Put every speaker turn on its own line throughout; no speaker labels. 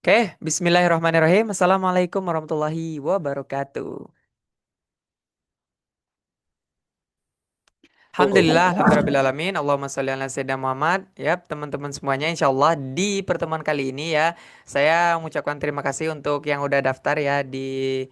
Oke, bismillahirrahmanirrahim. Assalamualaikum warahmatullahi wabarakatuh. Alhamdulillah, alhamdulillahirrahmanirrahim. Allahumma sholli ala sayyidina Muhammad. Yap, teman-teman semuanya, insya Allah di pertemuan kali ini ya, saya mengucapkan terima kasih untuk yang udah daftar ya di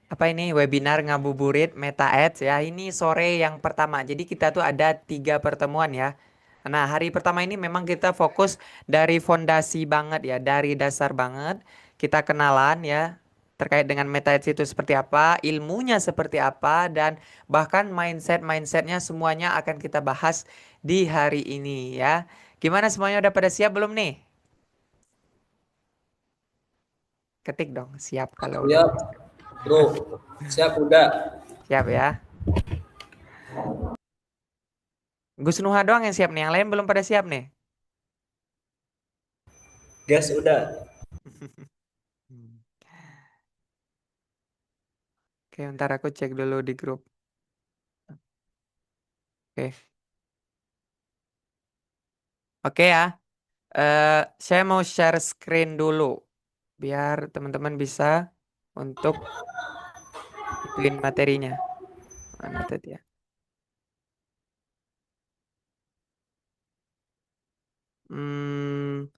apa ini webinar ngabuburit Meta Ads ya. Ini sore yang pertama. Jadi kita tuh ada 3 pertemuan ya. Nah, hari pertama ini memang kita fokus dari fondasi banget ya, dari dasar banget. Kita kenalan ya terkait dengan Meta Ads itu seperti apa, ilmunya seperti apa, dan bahkan mindsetnya semuanya akan kita bahas di hari ini ya. Gimana semuanya udah pada siap belum nih? Ketik dong, siap kalau udah
Siap, bro. Siap udah.
siap ya. Gus Nuha doang yang siap nih, yang lain belum pada siap nih.
Gas udah.
Hmm. Oke, ntar aku cek dulu di grup. Oke, oke ya. Saya mau share screen dulu biar teman-teman bisa untuk ituin materinya. Mana tadi ya? Hmm,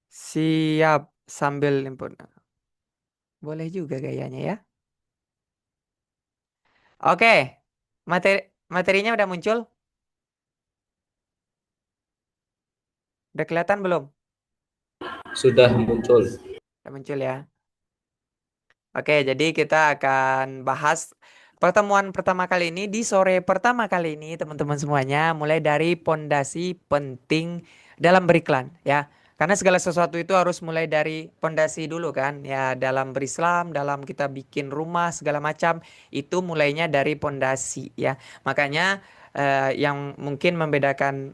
siap sambil input. Boleh juga gayanya ya. Oke, materinya udah muncul? Udah kelihatan belum?
Sudah muncul.
Udah muncul ya. Oke, jadi kita akan bahas pertemuan pertama kali ini di sore pertama kali ini teman-teman semuanya mulai dari pondasi penting dalam beriklan ya. Karena segala sesuatu itu harus mulai dari pondasi dulu kan ya, dalam berislam, dalam kita bikin rumah segala macam itu mulainya dari pondasi ya. Makanya yang mungkin membedakan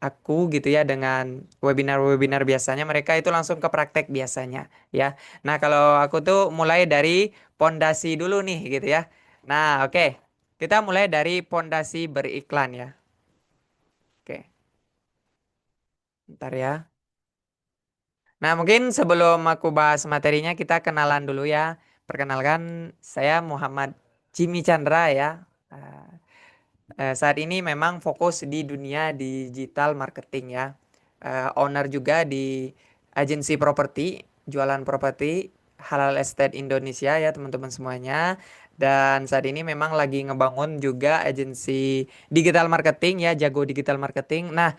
aku gitu ya dengan webinar-webinar biasanya mereka itu langsung ke praktek biasanya ya. Nah, kalau aku tuh mulai dari pondasi dulu nih gitu ya. Nah, oke. Kita mulai dari pondasi beriklan ya. Oke, ntar ya. Nah, mungkin sebelum aku bahas materinya kita kenalan dulu ya. Perkenalkan saya Muhammad Jimmy Chandra ya. Eh, saat ini memang fokus di dunia digital marketing ya. Owner juga di agensi properti, jualan properti Halal Estate Indonesia ya teman-teman semuanya. Dan saat ini memang lagi ngebangun juga agensi digital marketing ya, jago digital marketing. Nah,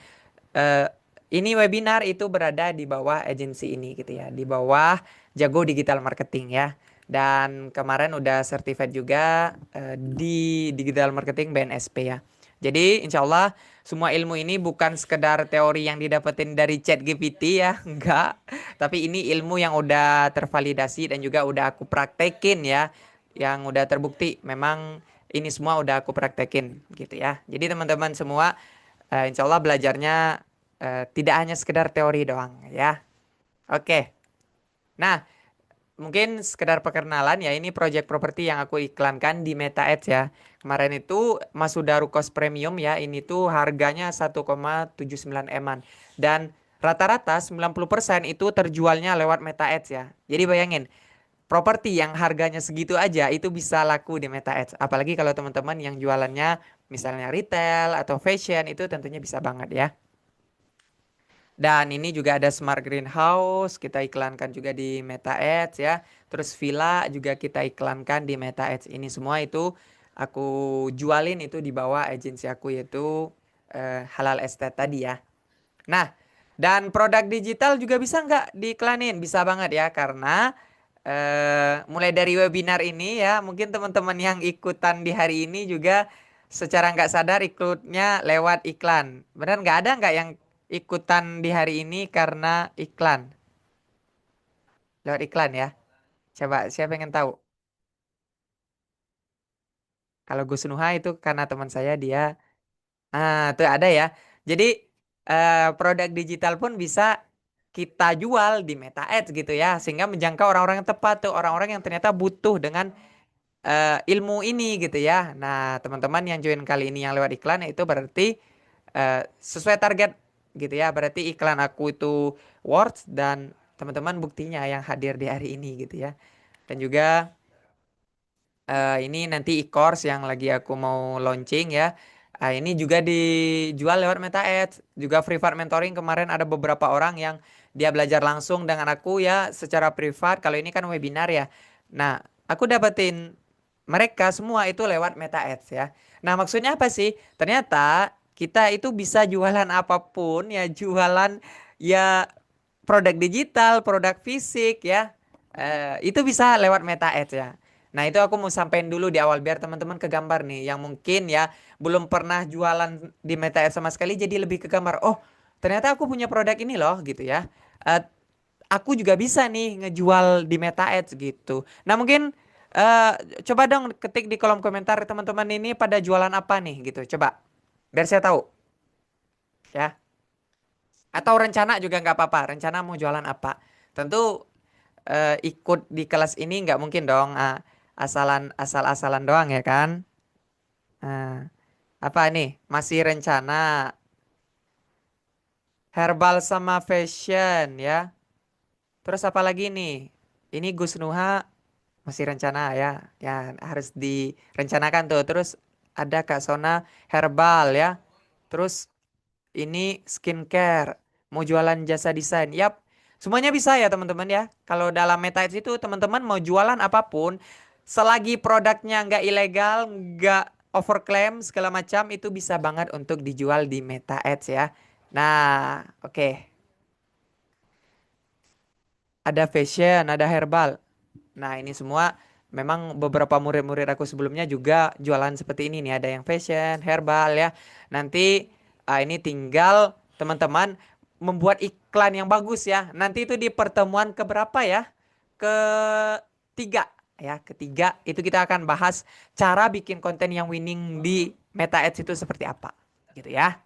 eh, ini webinar itu berada di bawah agensi ini gitu ya, di bawah jago digital marketing ya. Dan kemarin udah certified juga di digital marketing BNSP ya. Jadi insya Allah semua ilmu ini bukan sekedar teori yang didapetin dari chat GPT ya, enggak. Tapi ini ilmu yang udah tervalidasi dan juga udah aku praktekin ya, yang udah terbukti memang ini semua udah aku praktekin gitu ya. Jadi teman-teman semua insya Allah belajarnya tidak hanya sekedar teori doang ya. Oke. Nah, mungkin sekedar perkenalan ya, ini project properti yang aku iklankan di Meta Ads ya. Kemarin itu Masudaru Cost Premium ya, ini tuh harganya 1,79 eman. Dan rata-rata 90% itu terjualnya lewat Meta Ads ya. Jadi bayangin, properti yang harganya segitu aja itu bisa laku di Meta Ads. Apalagi kalau teman-teman yang jualannya misalnya retail atau fashion itu tentunya bisa banget ya. Dan ini juga ada smart greenhouse, kita iklankan juga di Meta Ads ya. Terus villa juga kita iklankan di Meta Ads. Ini semua itu aku jualin itu di bawah agensi aku yaitu Halal Estate tadi ya. Nah, dan produk digital juga bisa nggak diiklanin? Bisa banget ya, karena mulai dari webinar ini ya, mungkin teman-teman yang ikutan di hari ini juga secara nggak sadar ikutnya lewat iklan. Benar nggak, ada nggak yang ikutan di hari ini karena iklan? Lewat iklan ya. Coba siapa pengen tahu? Kalau Gus Nuha itu karena teman saya dia, tuh ada ya. Jadi produk digital pun bisa kita jual di Meta Ads gitu ya, sehingga menjangkau orang-orang yang tepat tuh, orang-orang yang ternyata butuh dengan ilmu ini gitu ya. Nah, teman-teman yang join kali ini yang lewat iklan itu berarti sesuai target gitu ya. Berarti iklan aku itu worth dan teman-teman buktinya yang hadir di hari ini gitu ya. Dan juga ini nanti e-course yang lagi aku mau launching ya. Ini juga dijual lewat Meta Ads. Juga privat mentoring kemarin ada beberapa orang yang dia belajar langsung dengan aku ya secara privat. Kalau ini kan webinar ya. Nah, aku dapetin mereka semua itu lewat Meta Ads ya. Nah, maksudnya apa sih? Ternyata kita itu bisa jualan apapun ya, jualan ya produk digital, produk fisik ya. Itu bisa lewat Meta Ads ya. Nah, itu aku mau sampaikan dulu di awal biar teman-teman kegambar nih yang mungkin ya belum pernah jualan di Meta Ads sama sekali jadi lebih kegambar. Oh, ternyata aku punya produk ini loh gitu ya. Eh, aku juga bisa nih ngejual di Meta Ads gitu. Nah, mungkin eh, coba dong ketik di kolom komentar teman-teman ini pada jualan apa nih gitu. Coba biar saya tahu ya. Atau rencana juga nggak apa-apa. Rencana mau jualan apa? Tentu ikut di kelas ini nggak mungkin dong asal-asalan doang ya kan? Nah, apa nih? Masih rencana herbal sama fashion ya. Terus apa lagi nih? Ini Gus Nuha masih rencana ya. Ya harus direncanakan tuh. Terus ada Kak Sona herbal ya. Terus ini skincare, mau jualan jasa desain. Yap, semuanya bisa ya teman-teman ya. Kalau dalam Meta Ads itu teman-teman mau jualan apapun, selagi produknya nggak ilegal, nggak overclaim segala macam, itu bisa banget untuk dijual di Meta Ads ya. Nah, oke. Ada fashion, ada herbal. Nah, ini semua memang beberapa murid-murid aku sebelumnya juga jualan seperti ini nih. Ada yang fashion, herbal ya. Nanti ini tinggal teman-teman membuat iklan yang bagus ya. Nanti itu di pertemuan keberapa ya? Ketiga ya. Ketiga itu kita akan bahas cara bikin konten yang winning di Meta Ads itu seperti apa. Gitu ya.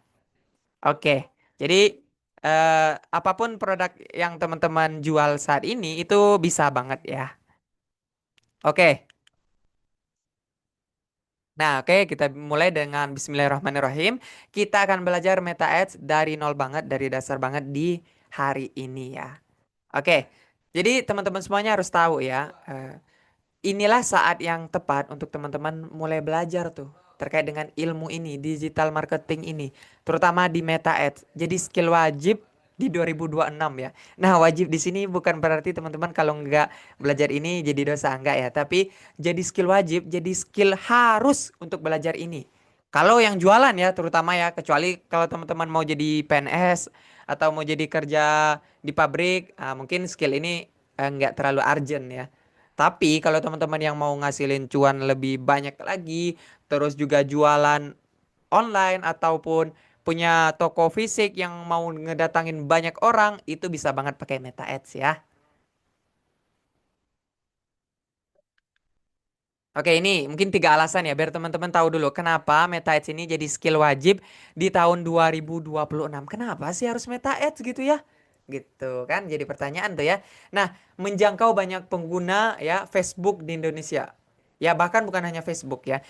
Oke. Jadi apapun produk yang teman-teman jual saat ini itu bisa banget ya. Oke. Nah, oke, kita mulai dengan Bismillahirrahmanirrahim. Kita akan belajar Meta Ads dari nol banget, dari dasar banget di hari ini ya. Oke, jadi teman-teman semuanya harus tahu ya, inilah saat yang tepat untuk teman-teman mulai belajar tuh terkait dengan ilmu ini, digital marketing ini, terutama di Meta Ads. Jadi skill wajib di 2026 ya. Nah, wajib di sini bukan berarti teman-teman kalau nggak belajar ini jadi dosa enggak ya, tapi jadi skill wajib, jadi skill harus untuk belajar ini. Kalau yang jualan ya terutama ya, kecuali kalau teman-teman mau jadi PNS atau mau jadi kerja di pabrik, mungkin skill ini nggak terlalu urgent ya. Tapi kalau teman-teman yang mau ngasilin cuan lebih banyak lagi, terus juga jualan online ataupun punya toko fisik yang mau ngedatangin banyak orang, itu bisa banget pakai Meta Ads ya. Oke, ini mungkin tiga alasan ya, biar teman-teman tahu dulu kenapa Meta Ads ini jadi skill wajib di tahun 2026. Kenapa sih harus Meta Ads gitu ya? Gitu kan, jadi pertanyaan tuh ya. Nah, menjangkau banyak pengguna ya Facebook di Indonesia. Ya, bahkan bukan hanya Facebook ya.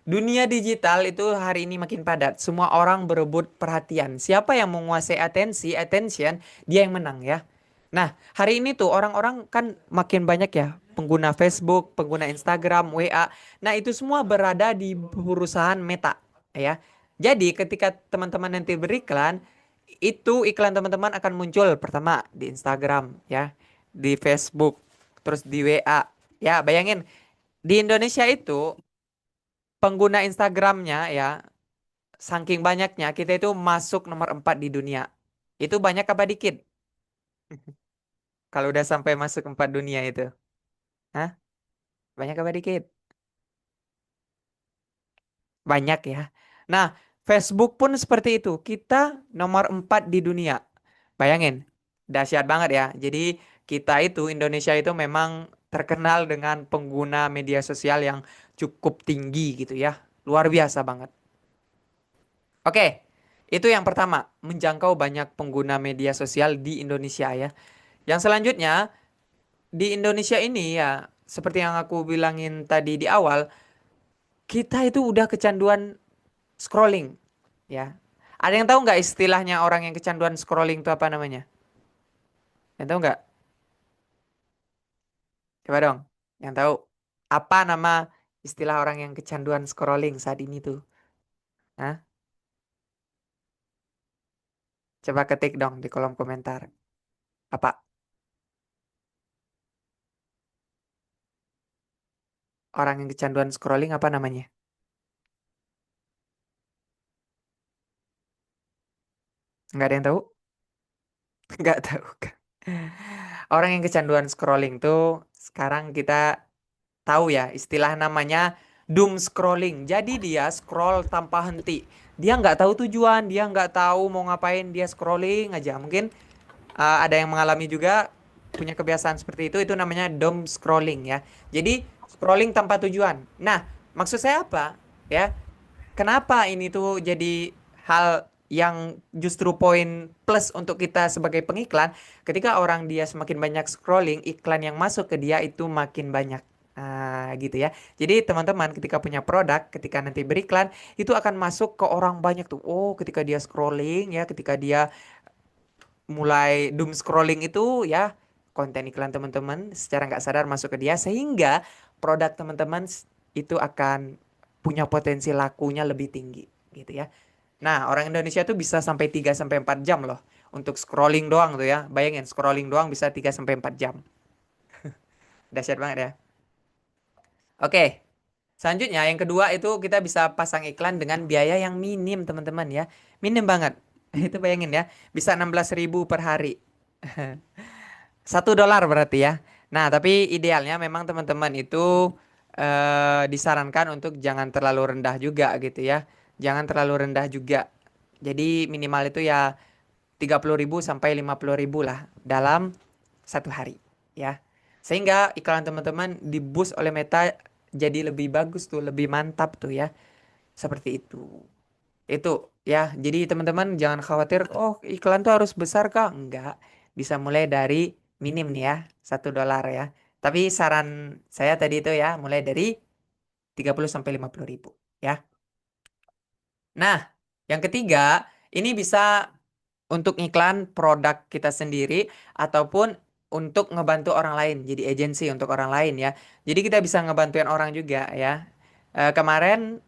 Dunia digital itu hari ini makin padat. Semua orang berebut perhatian. Siapa yang menguasai attention, dia yang menang ya. Nah, hari ini tuh orang-orang kan makin banyak ya pengguna Facebook, pengguna Instagram, WA. Nah, itu semua berada di perusahaan Meta ya. Jadi, ketika teman-teman nanti beriklan, itu iklan teman-teman akan muncul pertama di Instagram ya, di Facebook, terus di WA. Ya, bayangin di Indonesia itu pengguna Instagramnya ya, saking banyaknya kita itu masuk nomor 4 di dunia. Itu banyak apa dikit? Kalau udah sampai masuk 4 dunia itu. Hah? Banyak apa dikit? Banyak ya. Nah, Facebook pun seperti itu. Kita nomor 4 di dunia. Bayangin, dahsyat banget ya. Jadi kita itu, Indonesia itu memang terkenal dengan pengguna media sosial yang cukup tinggi gitu ya. Luar biasa banget. Oke, itu yang pertama, menjangkau banyak pengguna media sosial di Indonesia ya. Yang selanjutnya, di Indonesia ini ya, seperti yang aku bilangin tadi di awal, kita itu udah kecanduan scrolling ya. Ada yang tahu nggak istilahnya orang yang kecanduan scrolling itu apa namanya? Yang tahu nggak? Coba dong, yang tahu. Apa nama istilah orang yang kecanduan scrolling saat ini tuh? Hah? Coba ketik dong di kolom komentar. Apa? Orang yang kecanduan scrolling apa namanya? Nggak ada yang tahu? Nggak tahu kan? Orang yang kecanduan scrolling tuh sekarang kita tahu ya istilah namanya doom scrolling. Jadi dia scroll tanpa henti. Dia nggak tahu tujuan, dia nggak tahu mau ngapain, dia scrolling aja. Mungkin ada yang mengalami juga punya kebiasaan seperti itu namanya doom scrolling ya. Jadi scrolling tanpa tujuan. Nah, maksud saya apa? Ya, kenapa ini tuh jadi hal yang justru poin plus untuk kita sebagai pengiklan? Ketika orang dia semakin banyak scrolling, iklan yang masuk ke dia itu makin banyak. Gitu ya. Jadi teman-teman ketika punya produk, ketika nanti beriklan, itu akan masuk ke orang banyak tuh. Oh, ketika dia scrolling ya, ketika dia mulai doom scrolling itu ya, konten iklan teman-teman secara nggak sadar masuk ke dia sehingga produk teman-teman itu akan punya potensi lakunya lebih tinggi gitu ya. Nah, orang Indonesia tuh bisa sampai 3 sampai 4 jam loh untuk scrolling doang tuh ya. Bayangin scrolling doang bisa 3 sampai 4 jam. Dahsyat banget ya. Oke. Selanjutnya yang kedua itu kita bisa pasang iklan dengan biaya yang minim teman-teman ya. Minim banget. Itu bayangin ya, bisa 16.000 per hari. 1 dolar berarti ya. Nah, tapi idealnya memang teman-teman itu disarankan untuk jangan terlalu rendah juga gitu ya. Jangan terlalu rendah juga. Jadi minimal itu ya 30.000 sampai 50.000 lah dalam 1 hari ya. Sehingga iklan teman-teman di boost oleh Meta jadi lebih bagus tuh, lebih mantap tuh ya. Seperti itu. Itu ya. Jadi teman-teman jangan khawatir, oh iklan tuh harus besar kah? Enggak. Bisa mulai dari minim nih ya, 1 dolar ya. Tapi saran saya tadi itu ya, mulai dari 30 sampai 50.000 ya. Nah, yang ketiga, ini bisa untuk iklan produk kita sendiri ataupun untuk ngebantu orang lain, jadi agensi untuk orang lain ya. Jadi kita bisa ngebantuin orang juga ya. Kemarin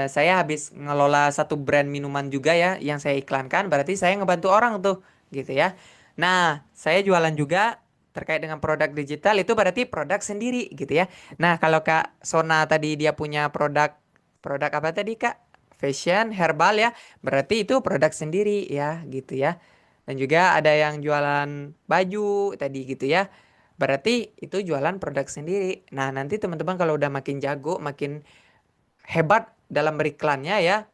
saya habis ngelola satu brand minuman juga ya yang saya iklankan, berarti saya ngebantu orang tuh gitu ya. Nah, saya jualan juga terkait dengan produk digital itu berarti produk sendiri gitu ya. Nah, kalau Kak Sona tadi dia punya produk produk apa tadi Kak? Fashion, herbal ya. Berarti itu produk sendiri ya gitu ya. Dan juga ada yang jualan baju tadi gitu ya. Berarti itu jualan produk sendiri. Nah, nanti teman-teman kalau udah makin jago, makin hebat dalam beriklannya ya.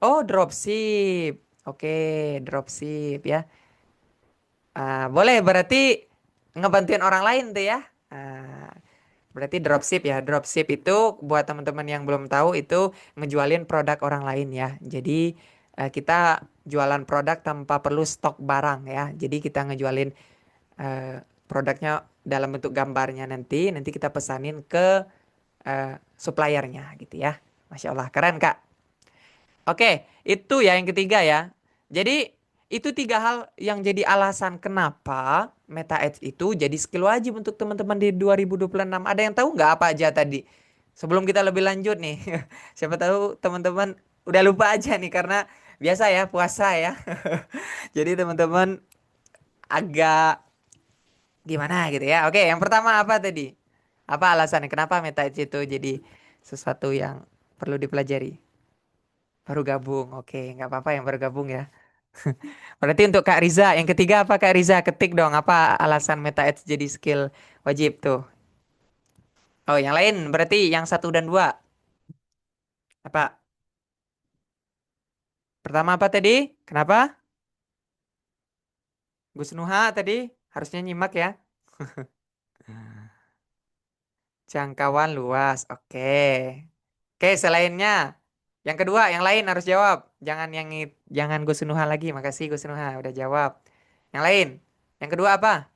Oh, dropship. Oke, dropship ya. Boleh berarti ngebantuin orang lain tuh ya. Ah, berarti dropship ya. Dropship itu buat teman-teman yang belum tahu itu ngejualin produk orang lain ya. Jadi kita jualan produk tanpa perlu stok barang ya. Jadi kita ngejualin eh, produknya dalam bentuk gambarnya nanti kita pesanin ke suppliernya gitu ya. Masya Allah, keren Kak. Oke, itu ya yang ketiga ya. Jadi itu 3 hal yang jadi alasan kenapa Meta Ads itu jadi skill wajib untuk teman-teman di 2026. Ada yang tahu nggak apa aja tadi? Sebelum kita lebih lanjut nih, siapa tahu teman-teman udah lupa aja nih karena biasa ya puasa ya. Jadi teman-teman agak gimana gitu ya. Oke, yang pertama apa tadi? Apa alasannya kenapa Meta Ads itu jadi sesuatu yang perlu dipelajari? Baru gabung, oke, nggak apa-apa yang baru gabung ya. Berarti untuk Kak Riza, yang ketiga apa Kak Riza? Ketik dong, apa alasan Meta Ads jadi skill wajib tuh? Oh, yang lain berarti yang 1 dan 2. Apa? Pertama apa tadi? Kenapa? Gus Nuha tadi harusnya nyimak ya. Jangkauan luas, oke. Oke, selainnya. Yang kedua, yang lain harus jawab. Jangan Gus Nuha lagi. Makasih Gus Nuha udah jawab. Yang lain. Yang kedua apa?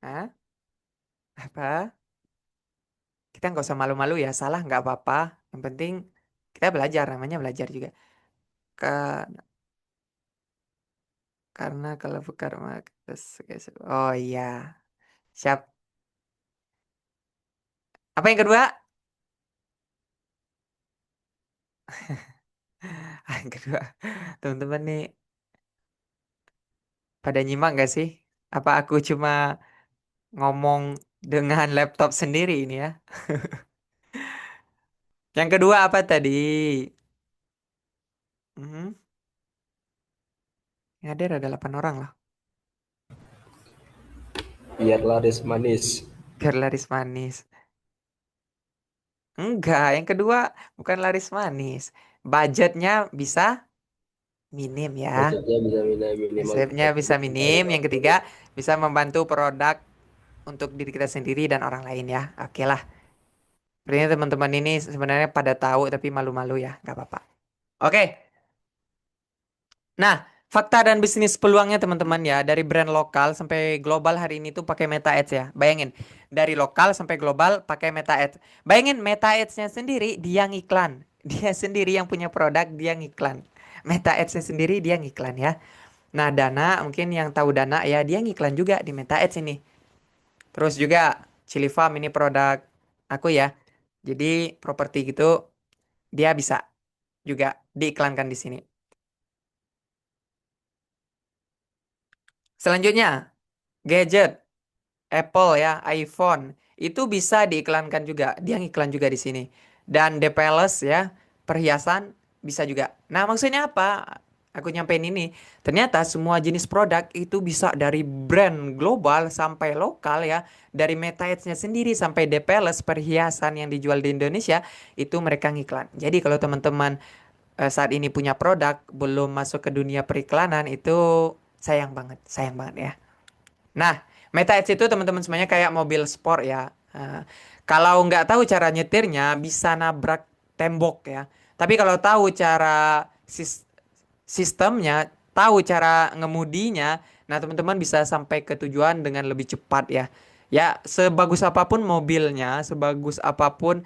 Hah? Apa? Kita nggak usah malu-malu ya, salah nggak apa-apa. Yang penting kita belajar, namanya belajar juga. Ke Karena kalau bukan Markus. Oh iya. Siap. Apa yang kedua? Yang kedua. Teman-teman nih pada nyimak gak sih? Apa aku cuma ngomong dengan laptop sendiri ini ya? Yang kedua apa tadi? Hmm, yang hadir ada 8 orang lah.
Biar laris manis.
Biar laris manis. Enggak, yang kedua bukan laris manis. Budgetnya bisa minim ya.
Budgetnya bisa minimal
Hasilnya
kita
bisa
dari
minim. Yang
waktu.
ketiga bisa membantu produk untuk diri kita sendiri dan orang lain ya. Oke lah. Sebenarnya teman-teman ini sebenarnya pada tahu tapi malu-malu ya. Nggak apa-apa. Oke. Nah, fakta dan bisnis peluangnya teman-teman ya, dari brand lokal sampai global hari ini tuh pakai Meta Ads ya. Bayangin, dari lokal sampai global pakai Meta Ads. Bayangin Meta Ads-nya sendiri dia ngiklan. Dia sendiri yang punya produk, dia ngiklan. Meta Ads-nya sendiri dia ngiklan ya. Nah, Dana, mungkin yang tahu Dana ya, dia ngiklan juga di Meta Ads ini. Terus juga Chili Farm ini produk aku ya. Jadi properti gitu dia bisa juga diiklankan di sini. Selanjutnya, gadget. Apple ya, iPhone itu bisa diiklankan juga. Dia ngiklan juga di sini. Dan The Palace ya, perhiasan bisa juga. Nah, maksudnya apa? Aku nyampein ini. Ternyata semua jenis produk itu bisa dari brand global sampai lokal ya. Dari Meta Ads-nya sendiri sampai The Palace perhiasan yang dijual di Indonesia itu mereka ngiklan. Jadi kalau teman-teman saat ini punya produk belum masuk ke dunia periklanan itu sayang banget ya. Nah, Meta Edge itu teman-teman semuanya kayak mobil sport ya. Kalau nggak tahu cara nyetirnya bisa nabrak tembok ya. Tapi kalau tahu cara sistemnya, tahu cara ngemudinya, nah teman-teman bisa sampai ke tujuan dengan lebih cepat ya. Ya, sebagus apapun mobilnya, sebagus apapun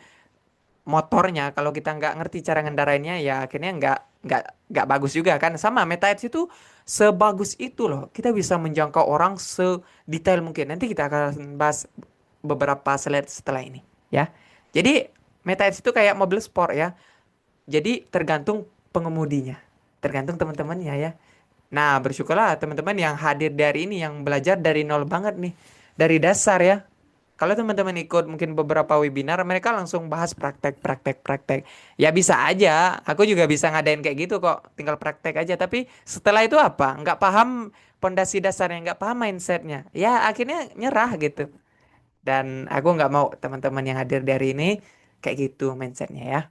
motornya, kalau kita nggak ngerti cara ngendarainnya, ya akhirnya nggak bagus juga kan. Sama Meta Edge itu sebagus itu loh. Kita bisa menjangkau orang sedetail mungkin. Nanti kita akan bahas beberapa slide setelah ini ya. Jadi Meta Edge itu kayak mobil sport ya. Jadi tergantung pengemudinya, tergantung teman-temannya ya. Nah, bersyukurlah teman-teman yang hadir dari ini yang belajar dari nol banget nih, dari dasar ya. Kalau teman-teman ikut mungkin beberapa webinar, mereka langsung bahas praktek, praktek, praktek. Ya bisa aja, aku juga bisa ngadain kayak gitu kok, tinggal praktek aja. Tapi setelah itu apa? Nggak paham pondasi dasarnya, nggak paham mindsetnya. Ya akhirnya nyerah gitu. Dan aku nggak mau teman-teman yang hadir dari ini kayak gitu mindsetnya ya.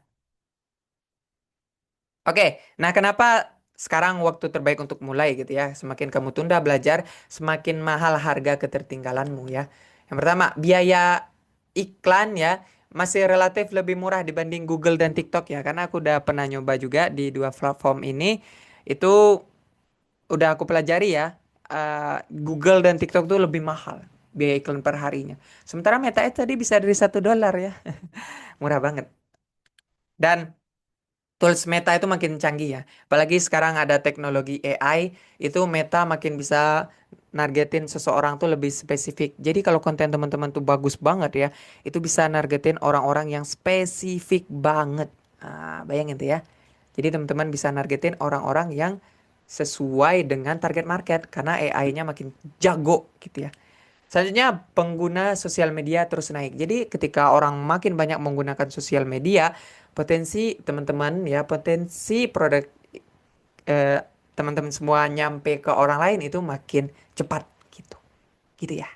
Oke, nah kenapa sekarang waktu terbaik untuk mulai gitu ya? Semakin kamu tunda belajar, semakin mahal harga ketertinggalanmu ya. Yang pertama, biaya iklan ya masih relatif lebih murah dibanding Google dan TikTok ya. Karena aku udah pernah nyoba juga di dua platform ini. Itu udah aku pelajari ya. Google dan TikTok tuh lebih mahal biaya iklan per harinya. Sementara Meta Ads tadi bisa dari $1 ya. Murah banget. Dan tools Meta itu makin canggih ya. Apalagi sekarang ada teknologi AI, itu Meta makin bisa nargetin seseorang tuh lebih spesifik. Jadi kalau konten teman-teman tuh bagus banget ya, itu bisa nargetin orang-orang yang spesifik banget. Bayangin tuh ya. Jadi teman-teman bisa nargetin orang-orang yang sesuai dengan target market karena AI-nya makin jago gitu ya. Selanjutnya, pengguna sosial media terus naik. Jadi, ketika orang makin banyak menggunakan sosial media, potensi teman-teman ya, potensi produk eh, teman-teman semua nyampe ke orang lain itu makin cepat gitu. Gitu ya.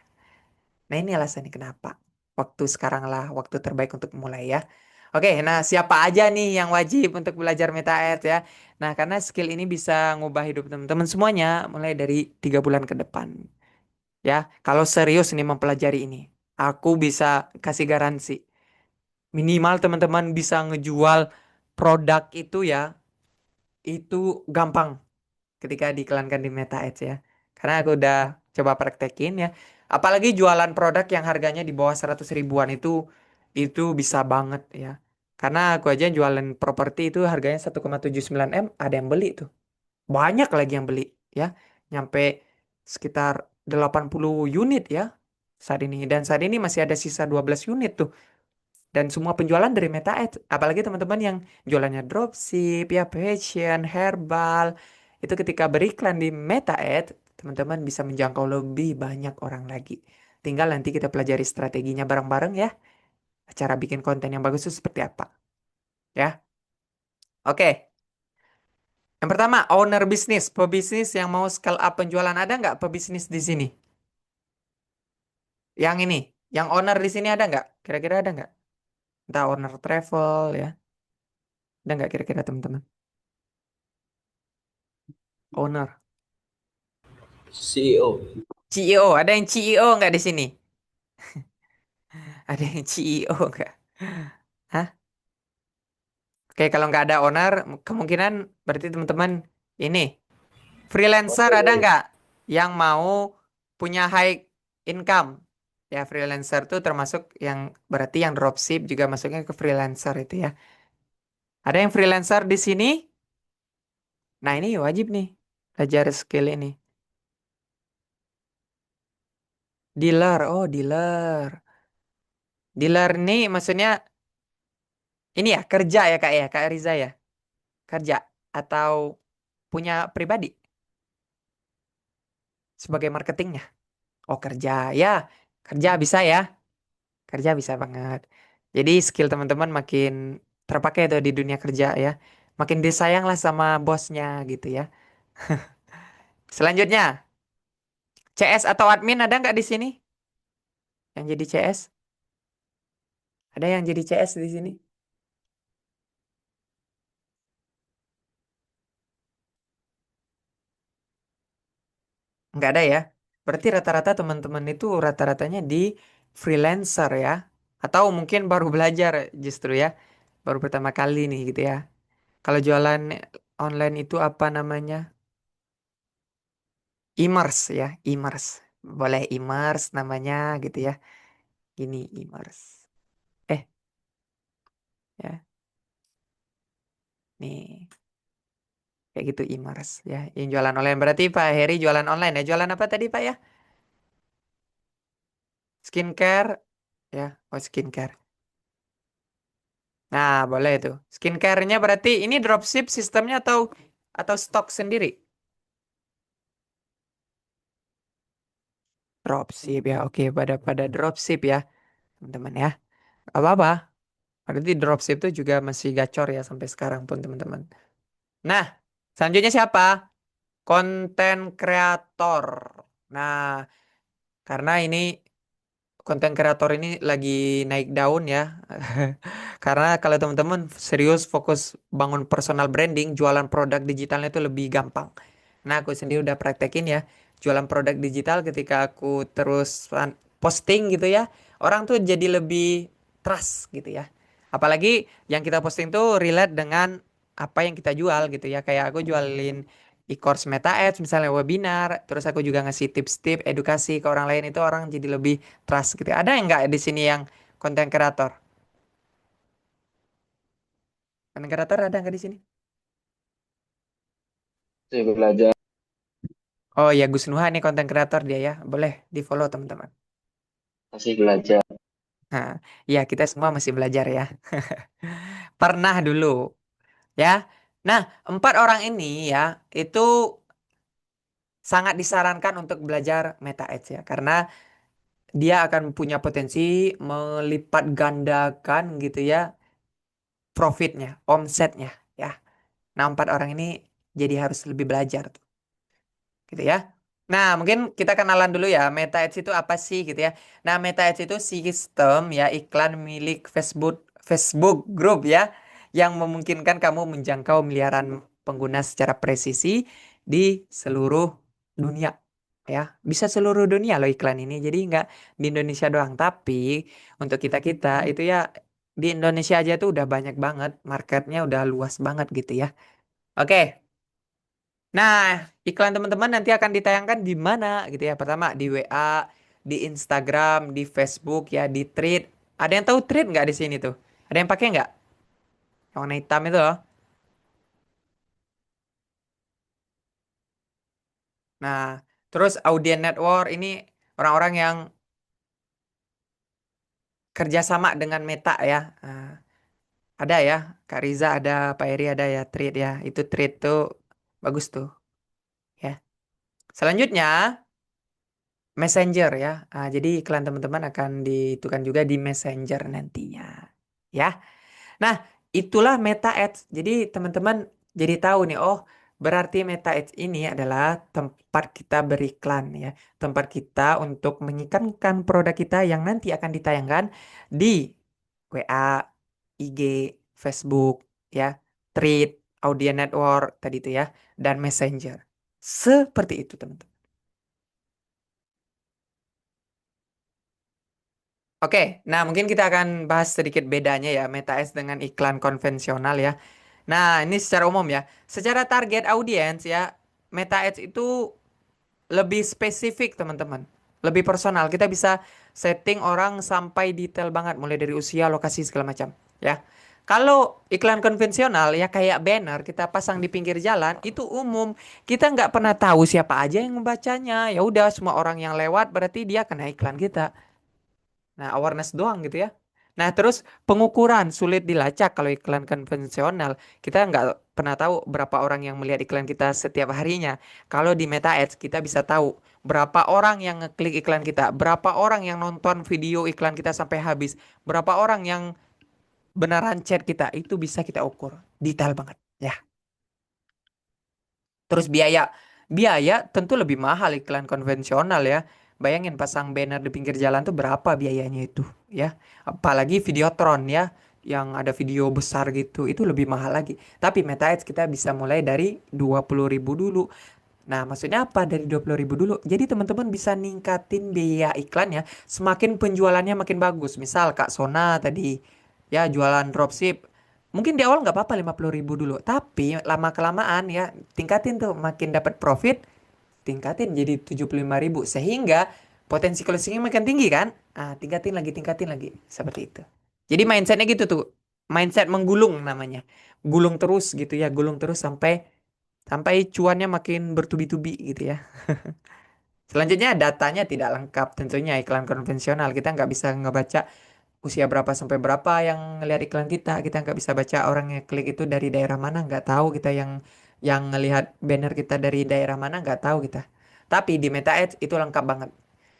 Nah, ini alasannya kenapa. Waktu sekarang lah waktu terbaik untuk mulai ya. Oke, nah siapa aja nih yang wajib untuk belajar Meta Ads ya? Nah, karena skill ini bisa ngubah hidup teman-teman semuanya mulai dari 3 bulan ke depan. Ya, kalau serius nih mempelajari ini, aku bisa kasih garansi. Minimal teman-teman bisa ngejual produk itu ya, itu gampang ketika diiklankan di Meta Ads ya. Karena aku udah coba praktekin ya. Apalagi jualan produk yang harganya di bawah 100 ribuan itu bisa banget ya. Karena aku aja jualan properti itu harganya 1,79 M, ada yang beli tuh. Banyak lagi yang beli ya. nyampe sekitar 80 unit ya saat ini. Dan saat ini masih ada sisa 12 unit tuh. Dan semua penjualan dari Meta Ads. Apalagi teman-teman yang jualannya dropship, ya fashion, herbal. Itu ketika beriklan di Meta Ads, teman-teman bisa menjangkau lebih banyak orang lagi. Tinggal nanti kita pelajari strateginya bareng-bareng ya. Cara bikin konten yang bagus itu seperti apa. Ya, oke. Yang pertama, owner bisnis. Pebisnis yang mau scale up penjualan. Ada nggak pebisnis di sini? Yang ini. Yang owner di sini ada nggak? Kira-kira ada nggak? Entah owner travel ya. Ada nggak kira-kira teman-teman? Owner.
CEO.
CEO. Ada yang CEO nggak di sini? Ada yang CEO nggak? Hah? Oke, kalau nggak ada owner, kemungkinan berarti teman-teman ini. Freelancer ada
Oke.
nggak yang mau punya high income? Ya, freelancer tuh termasuk yang berarti yang dropship juga masuknya ke freelancer itu ya. Ada yang freelancer di sini? Nah, ini wajib nih belajar skill ini. Dealer, oh dealer. Dealer nih maksudnya ini ya kerja ya Kak Riza ya. Kerja atau punya pribadi sebagai marketingnya. Oh kerja ya, kerja bisa ya. Kerja bisa banget. Jadi skill teman-teman makin terpakai tuh di dunia kerja ya. Makin disayang lah sama bosnya gitu ya. Selanjutnya, CS atau admin ada nggak di sini? Yang jadi CS? Ada yang jadi CS di sini? Nggak ada ya. Berarti rata-rata teman-teman itu rata-ratanya di freelancer ya. Atau mungkin baru belajar justru ya. Baru pertama kali nih gitu ya. Kalau jualan online itu apa namanya? E-commerce ya, e-commerce. Boleh e-commerce namanya gitu ya. Gini e-commerce. Eh, ya, nih kayak gitu e-commerce ya. Yang jualan online berarti Pak Heri jualan online ya. Jualan apa tadi Pak ya? Skincare ya. Oh, skincare. Nah, boleh itu. Skincare-nya berarti ini dropship sistemnya atau stok sendiri? Dropship ya. Oke, pada dropship ya, teman-teman ya. Apa-apa. Berarti dropship itu juga masih gacor ya sampai sekarang pun, teman-teman. Nah, selanjutnya siapa? Konten kreator. Nah, karena ini konten kreator ini lagi naik daun ya. Karena kalau teman-teman serius fokus bangun personal branding, jualan produk digitalnya itu lebih gampang. Nah, aku sendiri udah praktekin ya, jualan produk digital ketika aku terus posting gitu ya. Orang tuh jadi lebih trust gitu ya. Apalagi yang kita posting tuh relate dengan apa yang kita jual gitu ya. Kayak aku jualin e-course Meta Ads misalnya webinar, terus aku juga ngasih tips-tips edukasi ke orang lain itu orang jadi lebih trust gitu. Ada yang nggak di sini yang konten kreator? Konten kreator ada nggak di sini?
Saya belajar.
Oh ya Gus Nuha nih konten kreator dia ya. Boleh di follow teman-teman.
Masih belajar.
Nah, ya kita semua masih belajar ya. Pernah dulu ya. Nah, empat orang ini ya itu sangat disarankan untuk belajar Meta Ads ya. Karena dia akan punya potensi melipat gandakan gitu ya profitnya, omsetnya ya. Nah, empat orang ini jadi harus lebih belajar tuh, gitu ya. Nah, mungkin kita kenalan dulu ya, Meta Ads itu apa sih gitu ya. Nah, Meta Ads itu sistem ya iklan milik Facebook Group ya yang memungkinkan kamu menjangkau miliaran pengguna secara presisi di seluruh dunia ya. Bisa seluruh dunia loh iklan ini. Jadi nggak di Indonesia doang, tapi untuk kita-kita itu ya di Indonesia aja tuh udah banyak banget, marketnya udah luas banget gitu ya. Oke. Nah, iklan teman-teman nanti akan ditayangkan di mana gitu ya. Pertama di WA, di Instagram, di Facebook ya, di Thread. Ada yang tahu Thread nggak di sini tuh? Ada yang pakai nggak? Yang warna hitam itu loh. Nah, terus audience network ini orang-orang yang kerjasama dengan Meta ya. Ada ya, Kak Riza ada, Pak Eri ada ya, Trade ya. Itu Trade tuh bagus tuh ya. Selanjutnya Messenger ya. Jadi iklan teman-teman akan ditukan juga di Messenger nantinya. Ya. Nah, itulah Meta Ads. Jadi teman-teman jadi tahu nih, oh berarti Meta Ads ini adalah tempat kita beriklan ya. Tempat kita untuk mengiklankan produk kita yang nanti akan ditayangkan di WA, IG, Facebook, ya, Thread, Audio Network tadi itu ya, dan Messenger. Seperti itu teman-teman. Oke, nah mungkin kita akan bahas sedikit bedanya ya Meta Ads dengan iklan konvensional ya. Nah, ini secara umum ya. Secara target audience ya, Meta Ads itu lebih spesifik, teman-teman. Lebih personal. Kita bisa setting orang sampai detail banget, mulai dari usia, lokasi, segala macam. Ya. Kalau iklan konvensional ya kayak banner kita pasang di pinggir jalan itu umum. Kita nggak pernah tahu siapa aja yang membacanya. Ya udah semua orang yang lewat berarti dia kena iklan kita. Nah, awareness doang gitu ya. Nah, terus pengukuran sulit dilacak kalau iklan konvensional. Kita nggak pernah tahu berapa orang yang melihat iklan kita setiap harinya. Kalau di Meta Ads kita bisa tahu berapa orang yang ngeklik iklan kita, berapa orang yang nonton video iklan kita sampai habis, berapa orang yang beneran chat kita. Itu bisa kita ukur. Detail banget. Ya. Terus biaya, biaya tentu lebih mahal iklan konvensional ya. Bayangin pasang banner di pinggir jalan tuh berapa biayanya itu ya. Apalagi Videotron ya, yang ada video besar gitu, itu lebih mahal lagi. Tapi Meta Ads kita bisa mulai dari 20.000 dulu. Nah, maksudnya apa dari 20.000 dulu? Jadi teman-teman bisa ningkatin biaya iklannya semakin penjualannya makin bagus. Misal Kak Sona tadi ya jualan dropship. Mungkin di awal nggak apa-apa 50.000 dulu. Tapi lama-kelamaan ya tingkatin tuh makin dapat profit. Tingkatin jadi 75.000. Sehingga potensi closingnya makin tinggi kan? Tingkatin lagi. Seperti itu. Jadi mindsetnya gitu tuh. Mindset menggulung namanya. Gulung terus gitu ya. Gulung terus sampai sampai cuannya makin bertubi-tubi gitu ya. Selanjutnya datanya tidak lengkap tentunya iklan konvensional kita nggak bisa ngebaca usia berapa sampai berapa yang ngelihat iklan kita. Kita nggak bisa baca orang yang klik itu dari daerah mana nggak tahu kita yang ngelihat banner kita dari daerah mana nggak tahu kita. Tapi di Meta Ads itu lengkap banget.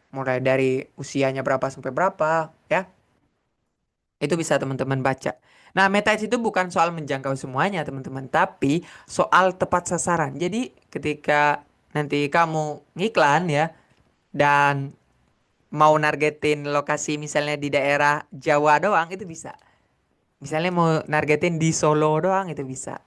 Mulai dari usianya berapa sampai berapa ya. Itu bisa teman-teman baca. Nah, Meta Ads itu bukan soal menjangkau semuanya, teman-teman, tapi soal tepat sasaran. Jadi, ketika nanti kamu ngiklan ya dan mau nargetin lokasi misalnya di daerah Jawa doang itu bisa. Misalnya mau nargetin di Solo doang itu bisa.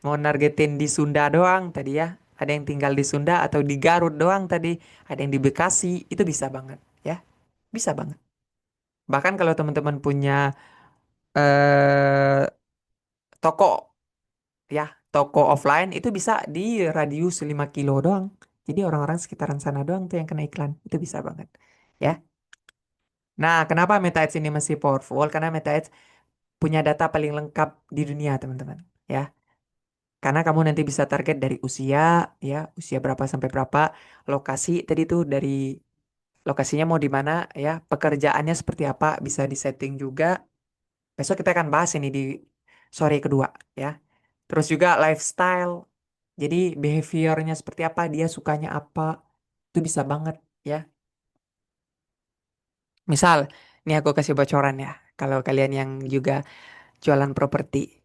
Mau nargetin di Sunda doang tadi ya. Ada yang tinggal di Sunda atau di Garut doang tadi. Ada yang di Bekasi itu bisa banget ya. Bisa banget. Bahkan kalau teman-teman punya eh toko ya, toko offline itu bisa di radius 5 kilo doang. Jadi orang-orang sekitaran sana doang tuh yang kena iklan. Itu bisa banget. Ya. Nah, kenapa Meta Ads ini masih powerful? Karena Meta Ads punya data paling lengkap di dunia, teman-teman. Ya. Karena kamu nanti bisa target dari usia, ya, usia berapa sampai berapa, lokasi tadi tuh dari lokasinya mau di mana, ya, pekerjaannya seperti apa, bisa disetting juga. Besok kita akan bahas ini di sore kedua, ya. Terus juga lifestyle. Jadi behaviornya seperti apa, dia sukanya apa, itu bisa banget ya. Misal, nih aku kasih bocoran ya, kalau kalian yang juga jualan properti.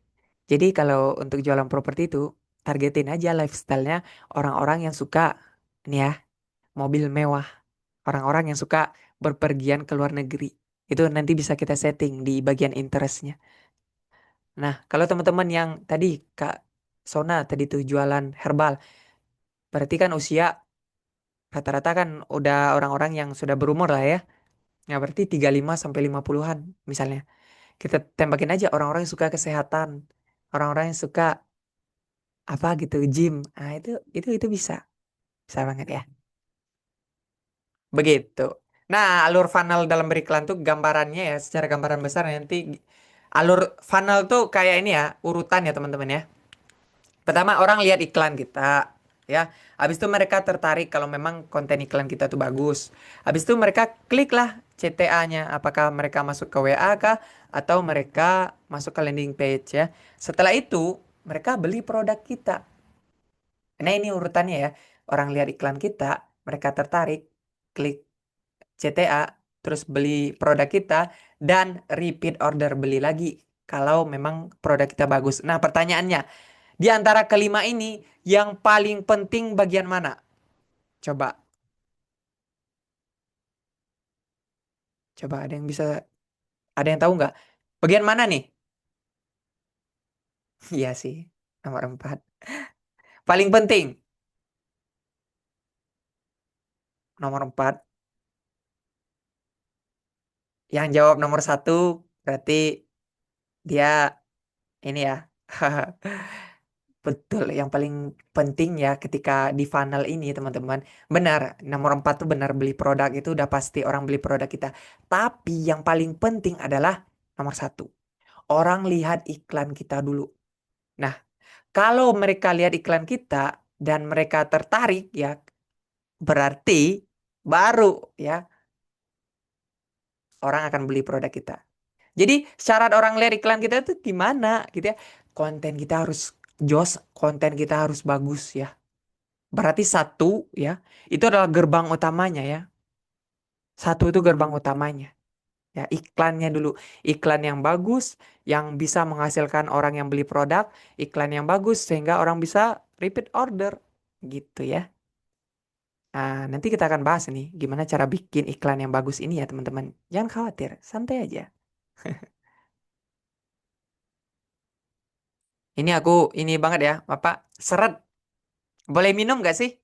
Jadi kalau untuk jualan properti itu, targetin aja lifestyle-nya orang-orang yang suka, nih ya, mobil mewah. Orang-orang yang suka berpergian ke luar negeri. Itu nanti bisa kita setting di bagian interestnya. Nah, kalau teman-teman yang tadi Kak Sona tadi tuh jualan herbal, berarti kan usia rata-rata kan udah orang-orang yang sudah berumur lah ya. Ya berarti 35 sampai 50-an misalnya. Kita tembakin aja orang-orang yang suka kesehatan, orang-orang yang suka apa gitu, gym. Nah, itu bisa. Bisa banget ya. Begitu. Nah, alur funnel dalam beriklan tuh gambarannya ya, secara gambaran besar nanti alur funnel tuh kayak ini ya, urutan ya teman-teman ya. Pertama orang lihat iklan kita, ya. Habis itu mereka tertarik kalau memang konten iklan kita tuh bagus. Habis itu mereka klik lah CTA-nya. Apakah mereka masuk ke WA kah atau mereka masuk ke landing page ya. Setelah itu mereka beli produk kita. Nah, ini urutannya ya. Orang lihat iklan kita, mereka tertarik, klik CTA, terus beli produk kita dan repeat order beli lagi kalau memang produk kita bagus. Nah, pertanyaannya, di antara kelima ini yang paling penting bagian mana? Coba, coba ada yang tahu nggak? Bagian mana nih? Iya sih, nomor 4. Paling penting, nomor 4. Yang jawab nomor 1 berarti dia ini ya. Betul, yang paling penting ya ketika di funnel ini teman-teman. Benar, nomor 4 tuh benar beli produk itu udah pasti orang beli produk kita. Tapi yang paling penting adalah nomor 1. Orang lihat iklan kita dulu. Nah, kalau mereka lihat iklan kita dan mereka tertarik ya, berarti baru ya orang akan beli produk kita. Jadi syarat orang lihat iklan kita itu gimana gitu ya. Konten kita harus jos, konten kita harus bagus ya. Berarti satu ya, itu adalah gerbang utamanya ya. Satu itu gerbang utamanya. Ya, iklannya dulu. Iklan yang bagus, yang bisa menghasilkan orang yang beli produk. Iklan yang bagus, sehingga orang bisa repeat order. Gitu ya. Nah, nanti kita akan bahas nih, gimana cara bikin iklan yang bagus ini ya teman-teman. Jangan khawatir, santai aja. Ini aku, ini banget ya, Bapak. Seret. Boleh minum gak sih?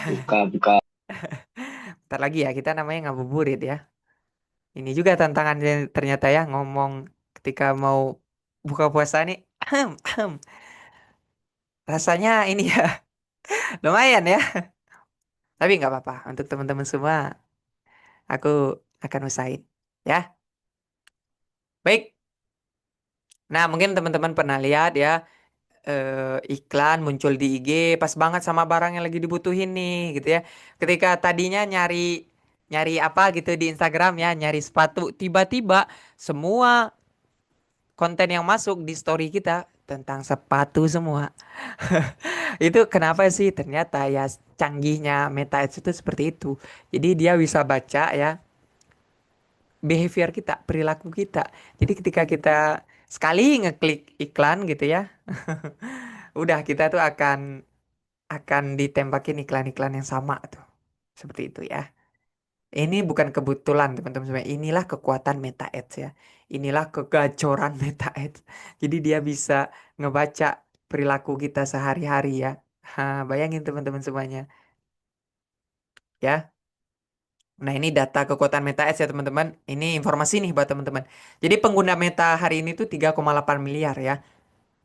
Buka, buka.
Ntar lagi ya, kita namanya ngabuburit ya. Ini juga tantangannya ternyata ya ngomong ketika mau buka puasa nih. Rasanya ini ya lumayan ya. Tapi nggak apa-apa untuk teman-teman semua. Aku akan usahain ya. Baik. Nah mungkin teman-teman pernah lihat ya iklan muncul di IG pas banget sama barang yang lagi dibutuhin nih gitu ya. Ketika tadinya nyari nyari apa gitu di Instagram ya nyari sepatu tiba-tiba semua konten yang masuk di story kita tentang sepatu semua. Itu kenapa sih? Ternyata ya canggihnya Meta Ads itu seperti itu. Jadi dia bisa baca ya behavior kita, perilaku kita. Jadi ketika kita sekali ngeklik iklan gitu ya, udah kita tuh akan ditembakin iklan-iklan yang sama tuh. Seperti itu ya. Ini bukan kebetulan teman-teman semua. Inilah kekuatan Meta Ads ya. Inilah kegacoran Meta Ads. Jadi dia bisa ngebaca perilaku kita sehari-hari ya. Ha, bayangin teman-teman semuanya. Ya. Nah ini data kekuatan Meta Ads ya teman-teman. Ini informasi nih buat teman-teman. Jadi pengguna Meta hari ini tuh 3,8 miliar ya.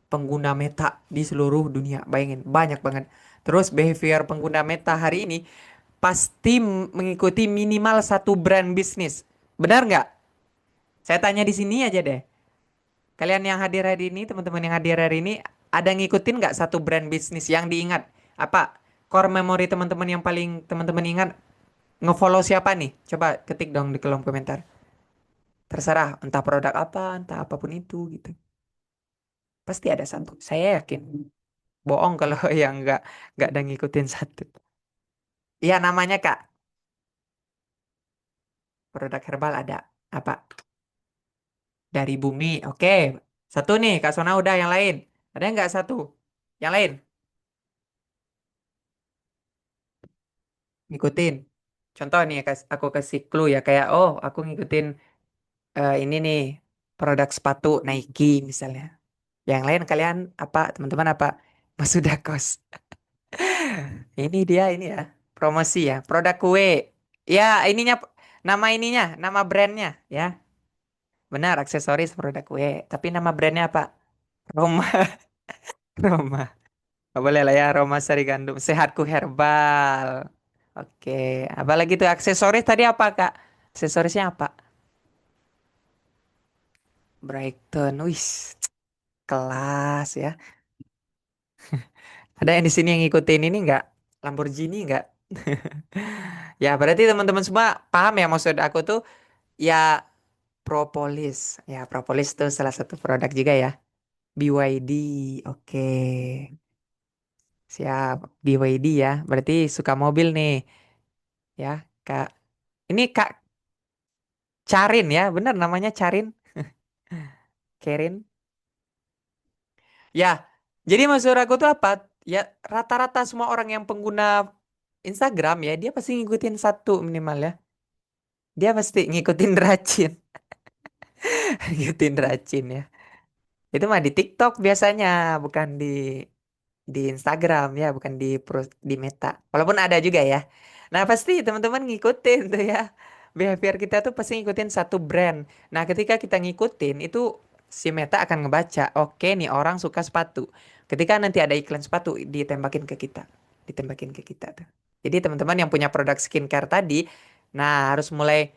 Pengguna Meta di seluruh dunia. Bayangin banyak banget. Terus behavior pengguna Meta hari ini pasti mengikuti minimal satu brand bisnis. Benar nggak? Saya tanya di sini aja deh. Kalian yang hadir hari ini, teman-teman yang hadir hari ini, ada ngikutin nggak satu brand bisnis yang diingat? Apa core memory teman-teman yang paling teman-teman ingat? Ngefollow siapa nih? Coba ketik dong di kolom komentar. Terserah, entah produk apa, entah apapun itu gitu. Pasti ada satu. Saya yakin. Bohong kalau yang nggak ada ngikutin satu. Iya namanya Kak. Produk herbal ada. Apa? Dari bumi. Oke. Satu nih, Kak Sona udah yang lain. Ada nggak satu? Yang lain? Ngikutin. Contoh nih, aku kasih clue ya. Kayak, oh aku ngikutin ini nih. Produk sepatu Nike misalnya. Yang lain kalian apa? Teman-teman apa? Mas sudah kos. Ini dia ini ya. Promosi ya. Produk kue. Ya ininya. Nama ininya. Nama brandnya ya. Benar, aksesoris produk kue. Tapi nama brandnya apa? Roma. Roma. Oh, boleh lah ya, Roma Sari Gandum. Sehatku herbal. Oke, apalagi tuh aksesoris tadi apa Kak? Aksesorisnya apa? Brighton, wis, kelas ya. Ada yang di sini yang ngikutin ini nggak? Lamborghini nggak? Ya, berarti teman-teman semua paham ya maksud aku tuh ya propolis. Ya, propolis tuh salah satu produk juga ya. BYD. Oke. Siap. BYD ya. Berarti suka mobil nih. Ya, Kak. Ini Kak Carin ya. Bener namanya Carin. Karin. Ya. Jadi maksud aku tuh apa? Ya, rata-rata semua orang yang pengguna Instagram ya, dia pasti ngikutin satu minimal ya. Dia pasti ngikutin rajin. Ngikutin rajin ya. Itu mah di TikTok biasanya, bukan di Instagram ya, bukan di Meta. Walaupun ada juga ya. Nah, pasti teman-teman ngikutin tuh ya. Behavior kita tuh pasti ngikutin satu brand. Nah, ketika kita ngikutin itu si Meta akan ngebaca, oke nih orang suka sepatu. Ketika nanti ada iklan sepatu ditembakin ke kita. Ditembakin ke kita tuh. Jadi teman-teman yang punya produk skincare tadi, nah harus mulai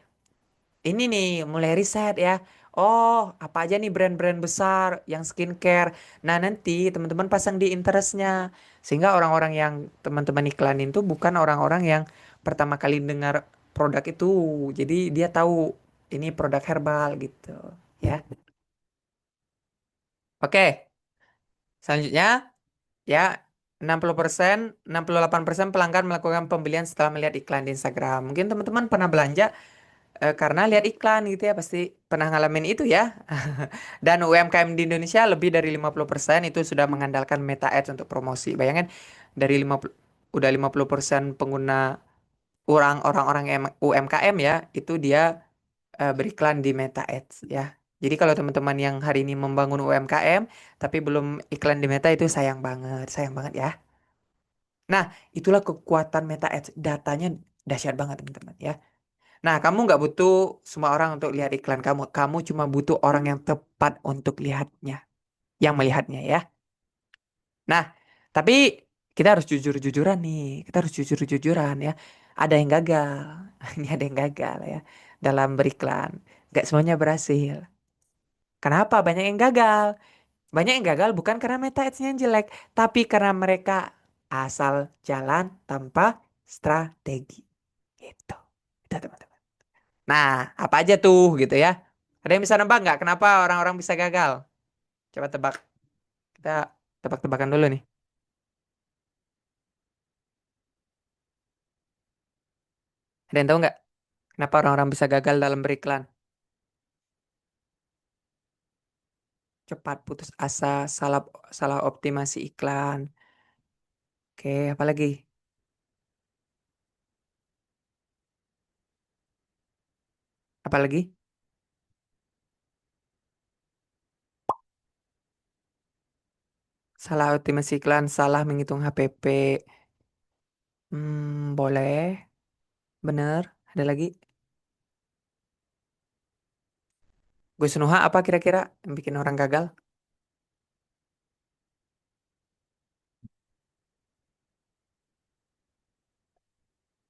ini nih mulai riset ya. Oh, apa aja nih brand-brand besar yang skincare. Nah, nanti teman-teman pasang di interestnya. Sehingga orang-orang yang teman-teman iklanin tuh bukan orang-orang yang pertama kali dengar produk itu. Jadi dia tahu ini produk herbal gitu. Ya. Oke, selanjutnya ya 68% pelanggan melakukan pembelian setelah melihat iklan di Instagram. Mungkin teman-teman pernah belanja karena lihat iklan gitu ya pasti pernah ngalamin itu ya. Dan UMKM di Indonesia lebih dari 50% itu sudah mengandalkan Meta Ads untuk promosi. Bayangin dari 50 udah 50% pengguna orang-orang yang UMKM ya, itu dia beriklan di Meta Ads ya. Jadi kalau teman-teman yang hari ini membangun UMKM tapi belum iklan di Meta itu sayang banget ya. Nah, itulah kekuatan Meta Ads. Datanya dahsyat banget teman-teman ya. Nah, kamu nggak butuh semua orang untuk lihat iklan kamu. Kamu cuma butuh orang yang tepat untuk lihatnya, yang melihatnya ya. Nah, tapi kita harus jujur-jujuran nih. Kita harus jujur-jujuran ya. Ada yang gagal. Ini ada yang gagal ya dalam beriklan. Nggak semuanya berhasil. Kenapa? Banyak yang gagal. Banyak yang gagal bukan karena meta ads-nya yang jelek, tapi karena mereka asal jalan tanpa strategi. Gitu. Itu teman-teman. Nah, apa aja tuh gitu ya? Ada yang bisa nebak nggak kenapa orang-orang bisa gagal? Coba tebak. Kita tebak-tebakan dulu nih. Ada yang tahu nggak kenapa orang-orang bisa gagal dalam beriklan? Cepat putus asa, salah salah optimasi iklan. Oke, apa lagi? Apa lagi? Salah optimasi iklan, salah menghitung HPP. Boleh. Bener. Ada lagi? Gus Nuha apa kira-kira yang bikin orang gagal?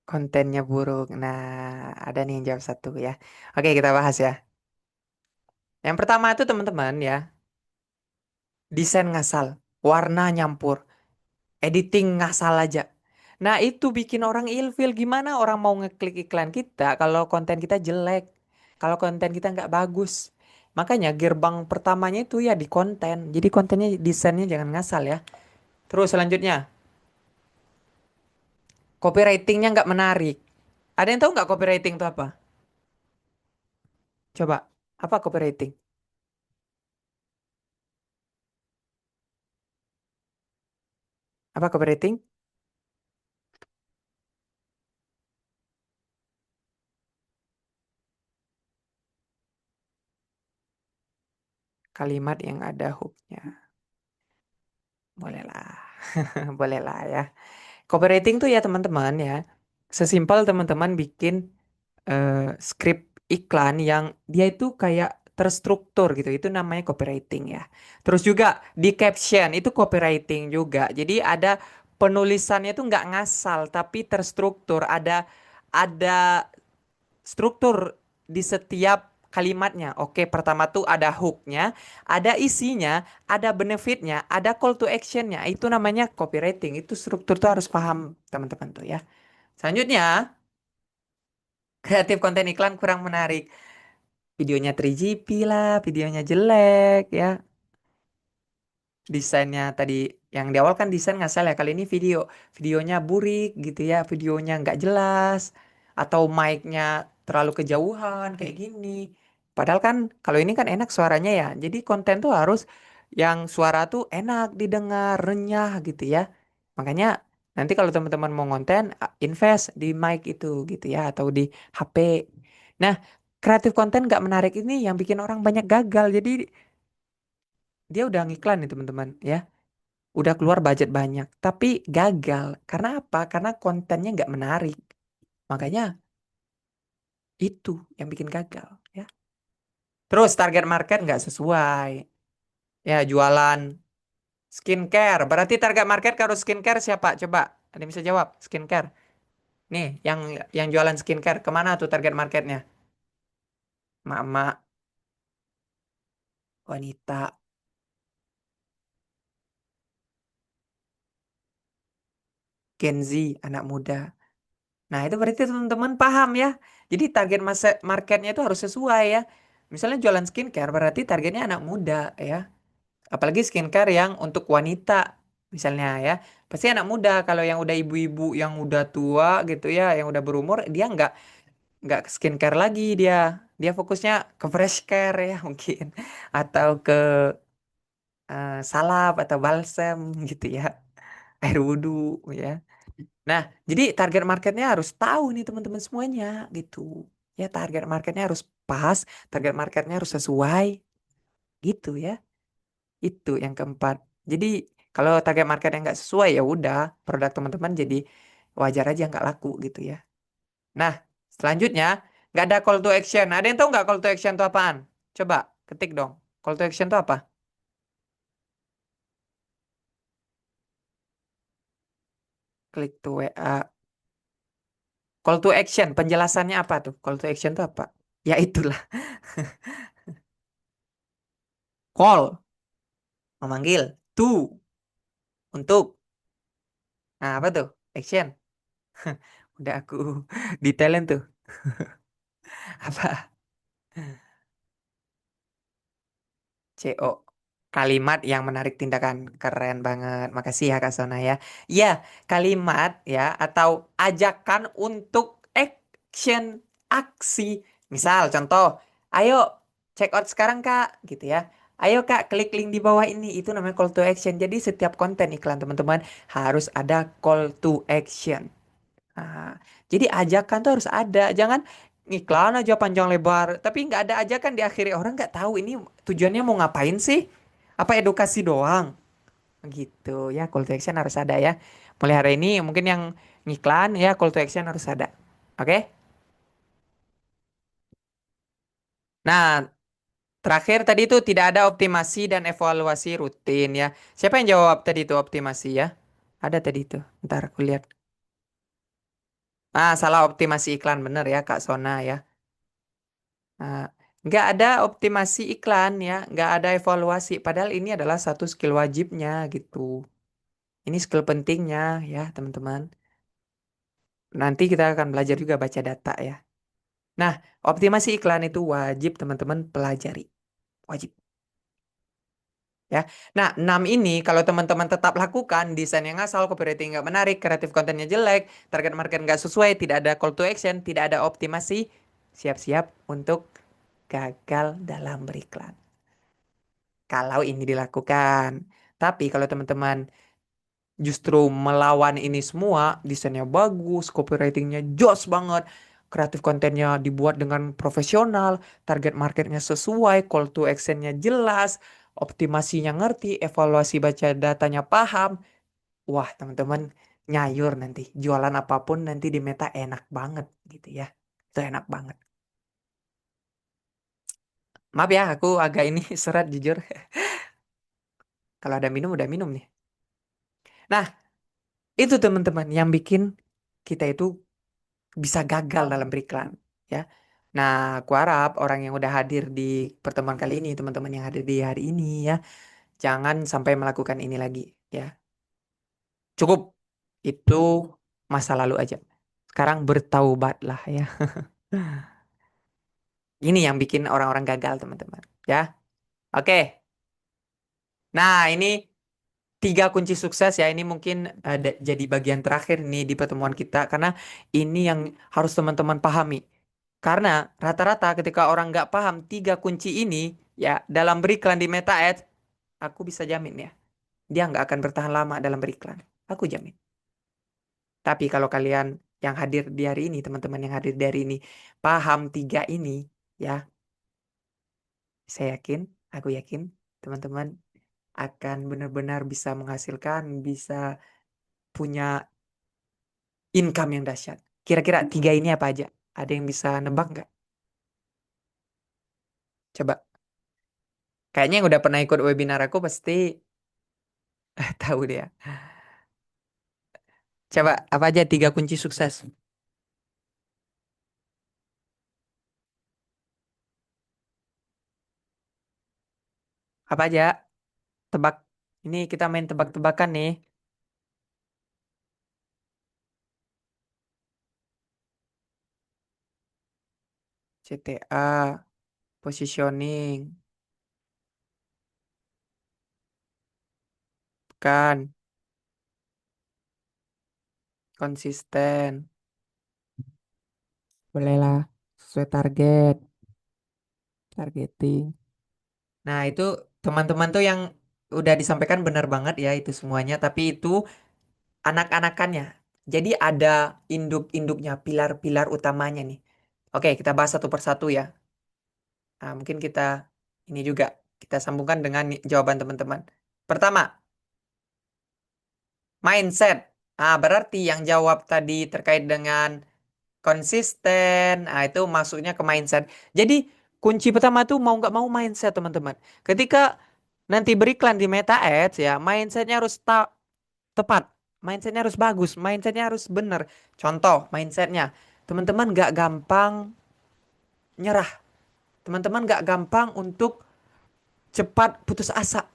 Kontennya buruk. Nah, ada nih yang jawab satu ya. Oke, kita bahas ya. Yang pertama itu teman-teman ya, desain ngasal, warna nyampur, editing ngasal aja. Nah, itu bikin orang ilfil. Gimana orang mau ngeklik iklan kita kalau konten kita jelek, kalau konten kita nggak bagus. Makanya gerbang pertamanya itu ya di konten. Jadi kontennya desainnya jangan ngasal ya. Terus selanjutnya, copywritingnya nggak menarik. Ada yang tahu nggak copywriting itu apa? Coba, apa copywriting? Apa copywriting? Kalimat yang ada hooknya. Bolehlah. Bolehlah ya. Copywriting tuh ya teman-teman ya. Sesimpel teman-teman bikin skrip iklan yang dia itu kayak terstruktur gitu. Itu namanya copywriting ya. Terus juga di caption itu copywriting juga. Jadi ada penulisannya itu nggak ngasal tapi terstruktur. Ada struktur di setiap kalimatnya. Oke, pertama tuh ada hooknya, ada isinya, ada benefitnya, ada call to actionnya. Itu namanya copywriting. Itu struktur tuh harus paham teman-teman tuh ya. Selanjutnya, kreatif konten iklan kurang menarik. Videonya 3GP lah, videonya jelek ya. Desainnya tadi yang di awal kan desain nggak salah ya. Kali ini videonya burik gitu ya, videonya nggak jelas atau mic-nya terlalu kejauhan kayak gini. Padahal kan kalau ini kan enak suaranya ya. Jadi konten tuh harus yang suara tuh enak didengar, renyah gitu ya. Makanya nanti kalau teman-teman mau konten invest di mic itu gitu ya atau di HP. Nah, kreatif konten nggak menarik ini yang bikin orang banyak gagal. Jadi dia udah ngiklan nih teman-teman ya, udah keluar budget banyak, tapi gagal. Karena apa? Karena kontennya nggak menarik. Makanya itu yang bikin gagal ya. Terus target market nggak sesuai. Ya jualan skincare. Berarti target market kalau skincare siapa? Coba ada yang bisa jawab skincare. Nih yang jualan skincare kemana tuh target marketnya? Mak-mak, wanita, Gen Z, anak muda. Nah, itu berarti teman-teman paham ya. Jadi target masa marketnya itu harus sesuai ya. Misalnya jualan skincare berarti targetnya anak muda ya. Apalagi skincare yang untuk wanita misalnya ya. Pasti anak muda. Kalau yang udah ibu-ibu yang udah tua gitu ya, yang udah berumur, dia nggak ke skincare lagi dia. Dia fokusnya ke fresh care ya mungkin atau ke salap atau balsam gitu ya. Air wudhu ya. Nah, jadi target marketnya harus tahu nih teman-teman semuanya gitu. Ya, target marketnya harus pas, target marketnya harus sesuai gitu ya. Itu yang keempat. Jadi kalau target market yang nggak sesuai ya udah produk teman-teman jadi wajar aja nggak laku gitu ya. Nah, selanjutnya nggak ada call to action. Ada yang tahu nggak call to action itu apaan? Coba ketik dong. Call to action itu apa? Klik to WA. Call to action, penjelasannya apa tuh? Call to action itu apa? Ya itulah. Call, memanggil. To, untuk. Nah, apa tuh? Action. Udah aku detailin tuh. Apa? CO. Kalimat yang menarik tindakan. Keren banget. Makasih ya Kak Sona ya. Ya, kalimat ya atau ajakan untuk action, aksi. Misal contoh, ayo check out sekarang Kak gitu ya. Ayo Kak, klik link di bawah ini. Itu namanya call to action. Jadi setiap konten iklan teman-teman harus ada call to action. Nah, jadi ajakan tuh harus ada. Jangan iklan aja panjang lebar, tapi nggak ada ajakan di akhirnya orang nggak tahu ini tujuannya mau ngapain sih? Apa edukasi doang? Gitu ya, call to action harus ada ya. Mulai hari ini mungkin yang ngiklan ya call to action harus ada. Oke? Nah, terakhir tadi itu tidak ada optimasi dan evaluasi rutin ya. Siapa yang jawab tadi itu optimasi ya? Ada tadi itu. Ntar aku lihat. Ah, salah optimasi iklan bener ya Kak Sona ya. Nah, nggak ada optimasi iklan ya, nggak ada evaluasi. Padahal ini adalah satu skill wajibnya gitu. Ini skill pentingnya ya teman-teman. Nanti kita akan belajar juga baca data ya. Nah, optimasi iklan itu wajib teman-teman pelajari. Wajib ya. Nah, 6 ini kalau teman-teman tetap lakukan, desain yang ngasal, copywriting nggak menarik, kreatif kontennya jelek, target market nggak sesuai, tidak ada call to action, tidak ada optimasi, siap-siap untuk gagal dalam beriklan. Kalau ini dilakukan. Tapi kalau teman-teman justru melawan ini semua, desainnya bagus, copywritingnya jos banget, kreatif kontennya dibuat dengan profesional, target marketnya sesuai, call to actionnya jelas, optimasinya ngerti, evaluasi baca datanya paham. Wah, teman-teman nyayur nanti. Jualan apapun nanti di Meta enak banget gitu ya. Itu enak banget. Maaf ya, aku agak ini serat jujur. Kalau ada minum, udah minum nih. Nah, itu teman-teman yang bikin kita itu bisa gagal dalam beriklan, ya. Nah, aku harap orang yang udah hadir di pertemuan kali ini, teman-teman yang hadir di hari ini ya, jangan sampai melakukan ini lagi ya. Cukup. Itu masa lalu aja. Sekarang bertaubatlah ya. Ini yang bikin orang-orang gagal, teman-teman. Ya. Oke. Nah, ini tiga kunci sukses ya. Ini mungkin jadi bagian terakhir nih di pertemuan kita karena ini yang harus teman-teman pahami. Karena rata-rata ketika orang nggak paham tiga kunci ini ya dalam beriklan di Meta Ads, aku bisa jamin ya, dia nggak akan bertahan lama dalam beriklan. Aku jamin. Tapi kalau kalian yang hadir di hari ini, teman-teman yang hadir di hari ini, paham tiga ini, ya, saya yakin, aku yakin, teman-teman akan benar-benar bisa menghasilkan, bisa punya income yang dahsyat. Kira-kira tiga ini apa aja? Ada yang bisa nebak nggak? Coba. Kayaknya yang udah pernah ikut webinar aku pasti tahu dia. Coba, apa aja tiga kunci sukses? Apa aja? Tebak. Ini kita main tebak-tebakan nih. CTA, positioning, kan, konsisten. Bolehlah, sesuai target, targeting. Nah, itu teman-teman tuh yang udah disampaikan benar banget ya itu semuanya, tapi itu anak-anakannya. Jadi ada induk-induknya, pilar-pilar utamanya nih. Oke, kita bahas satu persatu ya. Nah, mungkin kita ini juga kita sambungkan dengan jawaban teman-teman. Pertama, mindset. Ah, berarti yang jawab tadi terkait dengan konsisten, nah itu masuknya ke mindset. Jadi kunci pertama tuh mau nggak mau mindset teman-teman. Ketika nanti beriklan di Meta Ads ya, mindsetnya harus tepat, mindsetnya harus bagus, mindsetnya harus benar. Contoh mindsetnya, teman-teman nggak gampang nyerah, teman-teman nggak gampang untuk cepat putus asa.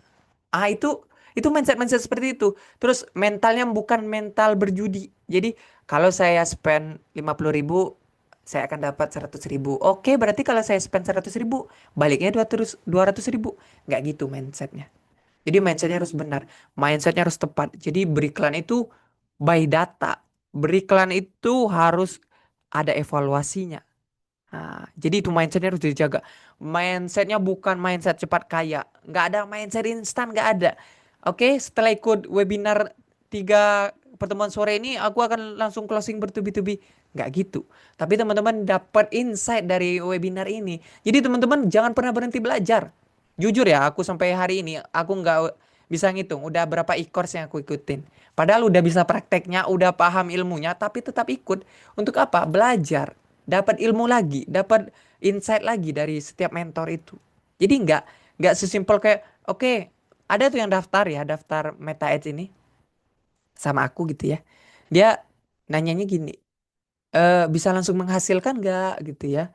Ah itu mindset-mindset seperti itu. Terus mentalnya bukan mental berjudi. Jadi kalau saya spend 50.000, saya akan dapat 100.000. Oke, berarti kalau saya spend 100.000, baliknya 200.000. Nggak gitu mindsetnya. Jadi mindsetnya harus benar. Mindsetnya harus tepat. Jadi beriklan itu by data. Beriklan itu harus ada evaluasinya. Nah, jadi itu mindsetnya harus dijaga. Mindsetnya bukan mindset cepat kaya. Nggak ada mindset instan, nggak ada. Oke, setelah ikut webinar tiga pertemuan sore ini, aku akan langsung closing bertubi-tubi. Nggak gitu. Tapi teman-teman dapat insight dari webinar ini. Jadi teman-teman jangan pernah berhenti belajar. Jujur ya, aku sampai hari ini, aku nggak bisa ngitung udah berapa e-course yang aku ikutin. Padahal udah bisa prakteknya, udah paham ilmunya, tapi tetap ikut. Untuk apa? Belajar, dapat ilmu lagi, dapat insight lagi dari setiap mentor itu. Jadi nggak sesimpel kayak oke, ada tuh yang daftar ya, daftar Meta Ads ini sama aku gitu ya. Dia nanyanya gini, bisa langsung menghasilkan nggak gitu ya?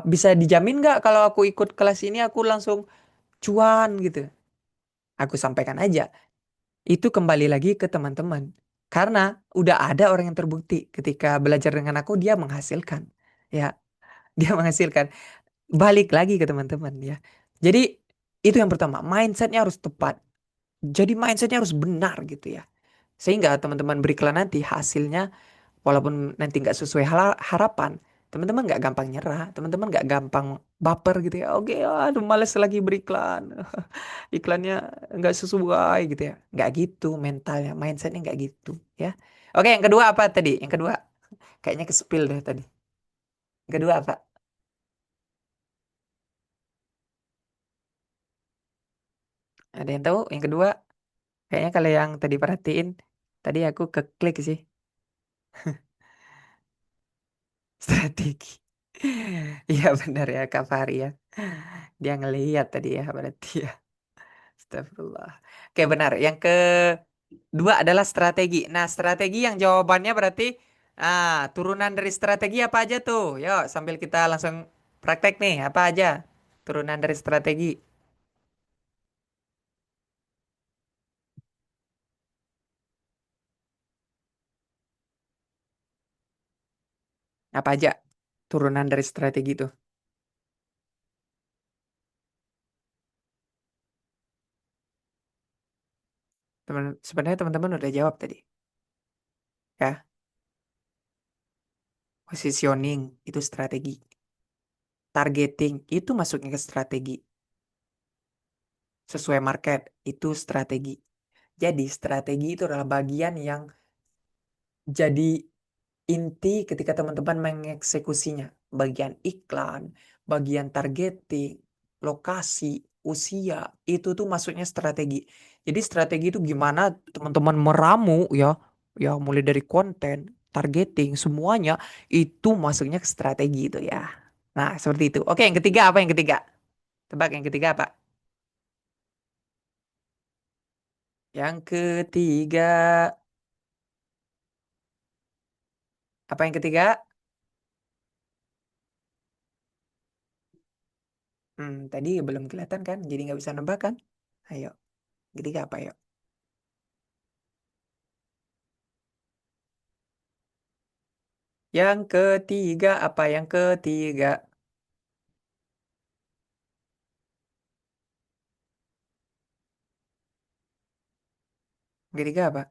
Bisa dijamin nggak kalau aku ikut kelas ini aku langsung cuan gitu? Aku sampaikan aja. Itu kembali lagi ke teman-teman. Karena udah ada orang yang terbukti ketika belajar dengan aku dia menghasilkan. Ya, dia menghasilkan. Balik lagi ke teman-teman ya. Jadi itu yang pertama, mindsetnya harus tepat. Jadi mindsetnya harus benar gitu ya. Sehingga teman-teman beriklan nanti hasilnya walaupun nanti nggak sesuai harapan, teman-teman nggak gampang nyerah, teman-teman nggak gampang baper gitu ya. Oke, aduh males lagi beriklan, iklannya nggak sesuai gitu ya. Nggak gitu mentalnya, mindsetnya nggak gitu ya. Oke, yang kedua apa tadi? Yang kedua kayaknya ke spill deh tadi. Yang kedua apa? Ada yang tahu? Yang kedua kayaknya kalau yang tadi perhatiin, tadi aku keklik sih strategi. Iya benar ya Kak Fahri ya. Dia ngelihat tadi ya berarti ya. Astagfirullah. Oke benar. Yang kedua adalah strategi. Nah strategi yang jawabannya berarti Turunan dari strategi apa aja tuh? Yuk, sambil kita langsung praktek nih, apa aja? Turunan dari strategi. Apa aja? Turunan dari strategi itu. Sebenarnya teman-teman udah jawab tadi. Ya, positioning itu strategi. Targeting itu masuknya ke strategi. Sesuai market itu strategi. Jadi strategi itu adalah bagian yang jadi inti ketika teman-teman mengeksekusinya. Bagian iklan, bagian targeting, lokasi, usia, itu tuh masuknya strategi. Jadi strategi itu gimana teman-teman meramu ya, ya mulai dari konten, targeting, semuanya itu masuknya ke strategi itu ya. Nah, seperti itu. Oke, yang ketiga apa yang ketiga? Tebak yang ketiga apa? Yang ketiga, apa yang ketiga? Tadi belum kelihatan kan, jadi nggak bisa nebak kan? Ayo, ketiga apa yuk? Yang ketiga apa yang ketiga? Yang ketiga apa?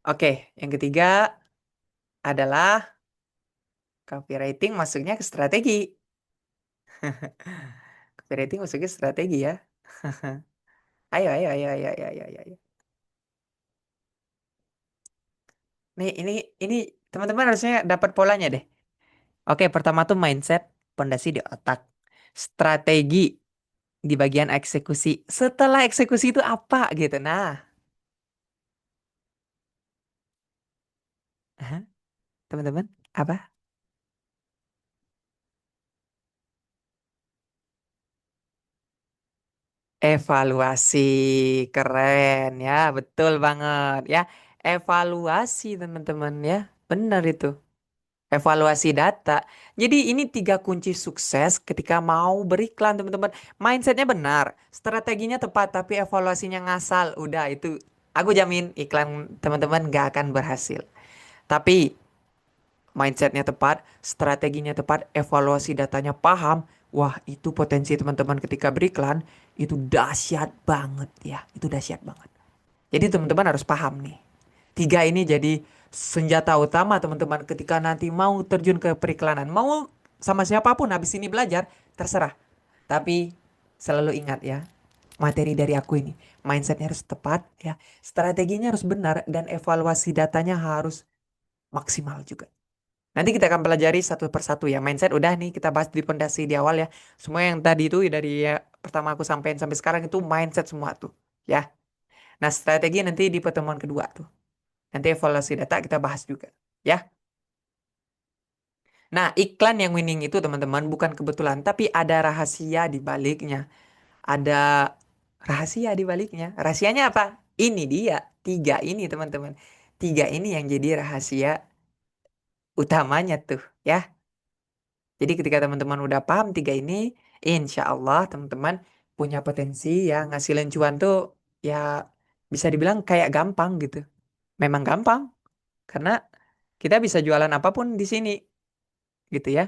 Oke, yang ketiga adalah copywriting masuknya ke strategi. Copywriting masuknya ke strategi ya. Ayo, ayo, ayo, ayo, ayo, ayo, ayo. Ayo. Nih, ini teman-teman harusnya dapat polanya deh. Oke, pertama tuh mindset, pondasi di otak. Strategi di bagian eksekusi. Setelah eksekusi itu apa gitu. Nah, Hah? Teman-teman, apa? Evaluasi. Keren ya, betul banget ya. Evaluasi teman-teman ya. Benar itu. Evaluasi data. Jadi ini tiga kunci sukses ketika mau beriklan teman-teman. Mindsetnya benar, strateginya tepat, tapi evaluasinya ngasal. Udah itu, aku jamin iklan teman-teman gak akan berhasil. Tapi mindsetnya tepat, strateginya tepat, evaluasi datanya paham. Wah, itu potensi teman-teman ketika beriklan itu dahsyat banget ya. Itu dahsyat banget. Jadi teman-teman harus paham nih. Tiga ini jadi senjata utama teman-teman ketika nanti mau terjun ke periklanan. Mau sama siapapun habis ini belajar, terserah. Tapi selalu ingat ya, materi dari aku ini. Mindsetnya harus tepat ya. Strateginya harus benar dan evaluasi datanya harus maksimal juga. Nanti kita akan pelajari satu persatu ya. Mindset udah nih kita bahas di pondasi di awal ya. Semua yang tadi itu dari ya, pertama aku sampaikan sampai sekarang itu mindset semua tuh ya. Nah, strategi nanti di pertemuan kedua tuh. Nanti evaluasi data kita bahas juga. Ya. Nah, iklan yang winning itu teman-teman bukan kebetulan, tapi ada rahasia di baliknya. Ada rahasia di baliknya. Rahasianya apa? Ini dia. Tiga ini teman-teman. Tiga ini yang jadi rahasia utamanya tuh. Ya. Jadi ketika teman-teman udah paham tiga ini, insya Allah teman-teman punya potensi ya ngasilin cuan tuh ya bisa dibilang kayak gampang gitu. Memang gampang karena kita bisa jualan apapun di sini gitu ya.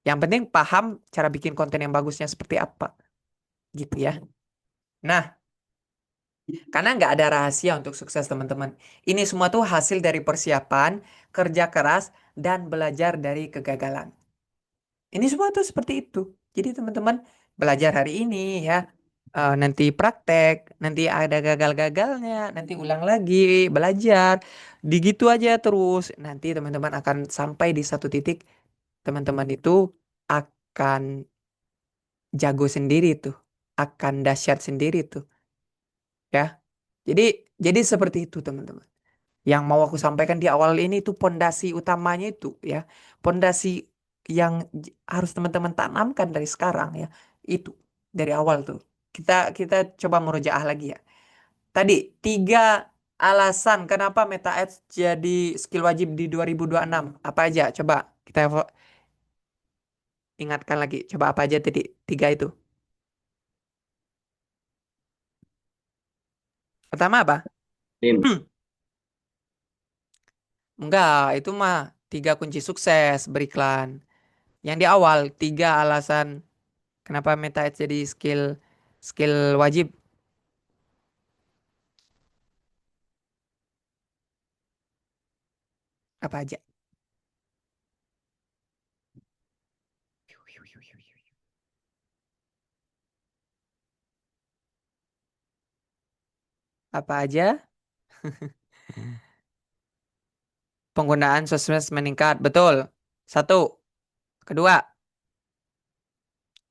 Yang penting paham cara bikin konten yang bagusnya seperti apa gitu ya. Nah, karena nggak ada rahasia untuk sukses teman-teman. Ini semua tuh hasil dari persiapan, kerja keras, dan belajar dari kegagalan. Ini semua tuh seperti itu. Jadi teman-teman belajar hari ini ya, nanti praktek, nanti ada gagal-gagalnya, nanti ulang lagi, belajar, digitu aja terus. Nanti teman-teman akan sampai di satu titik, teman-teman itu akan jago sendiri tuh, akan dahsyat sendiri tuh, ya. Jadi jadi seperti itu teman-teman. Yang mau aku sampaikan di awal ini itu pondasi utamanya itu ya, pondasi yang harus teman-teman tanamkan dari sekarang ya, itu dari awal tuh. Kita kita coba murojaah lagi ya. Tadi tiga alasan kenapa Meta Ads jadi skill wajib di 2026. Apa aja? Coba kita ingatkan lagi. Coba apa aja tadi tiga itu? Pertama apa?
tim,
Enggak, itu mah tiga kunci sukses beriklan. Yang di awal tiga alasan kenapa Meta Ads jadi skill skill wajib. Apa aja? Apa aja? Penggunaan sosmed meningkat. Betul. Satu. Kedua.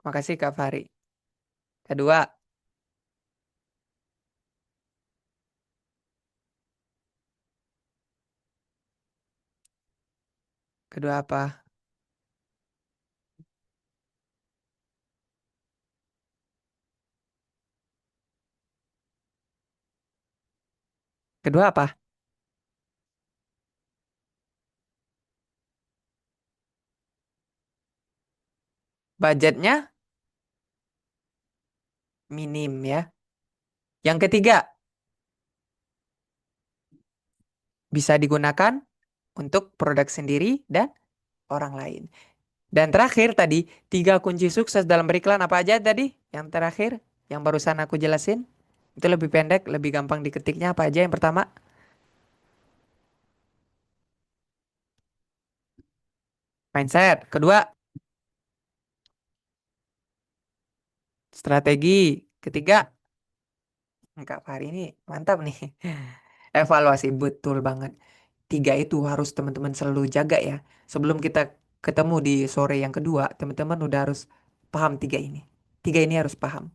Makasih Kak Fahri. Kedua. Kedua apa? Kedua apa? Budgetnya minim ya. Yang ketiga, bisa digunakan untuk produk sendiri dan orang lain. Dan terakhir tadi, tiga kunci sukses dalam beriklan apa aja tadi? Yang terakhir, yang barusan aku jelasin. Itu lebih pendek, lebih gampang diketiknya apa aja yang pertama? Mindset. Kedua, strategi. Ketiga, Kak Fahri ini mantap nih. Evaluasi betul banget. Tiga itu harus teman-teman selalu jaga ya. Sebelum kita ketemu di sore yang kedua, teman-teman udah harus paham tiga ini. Tiga ini harus paham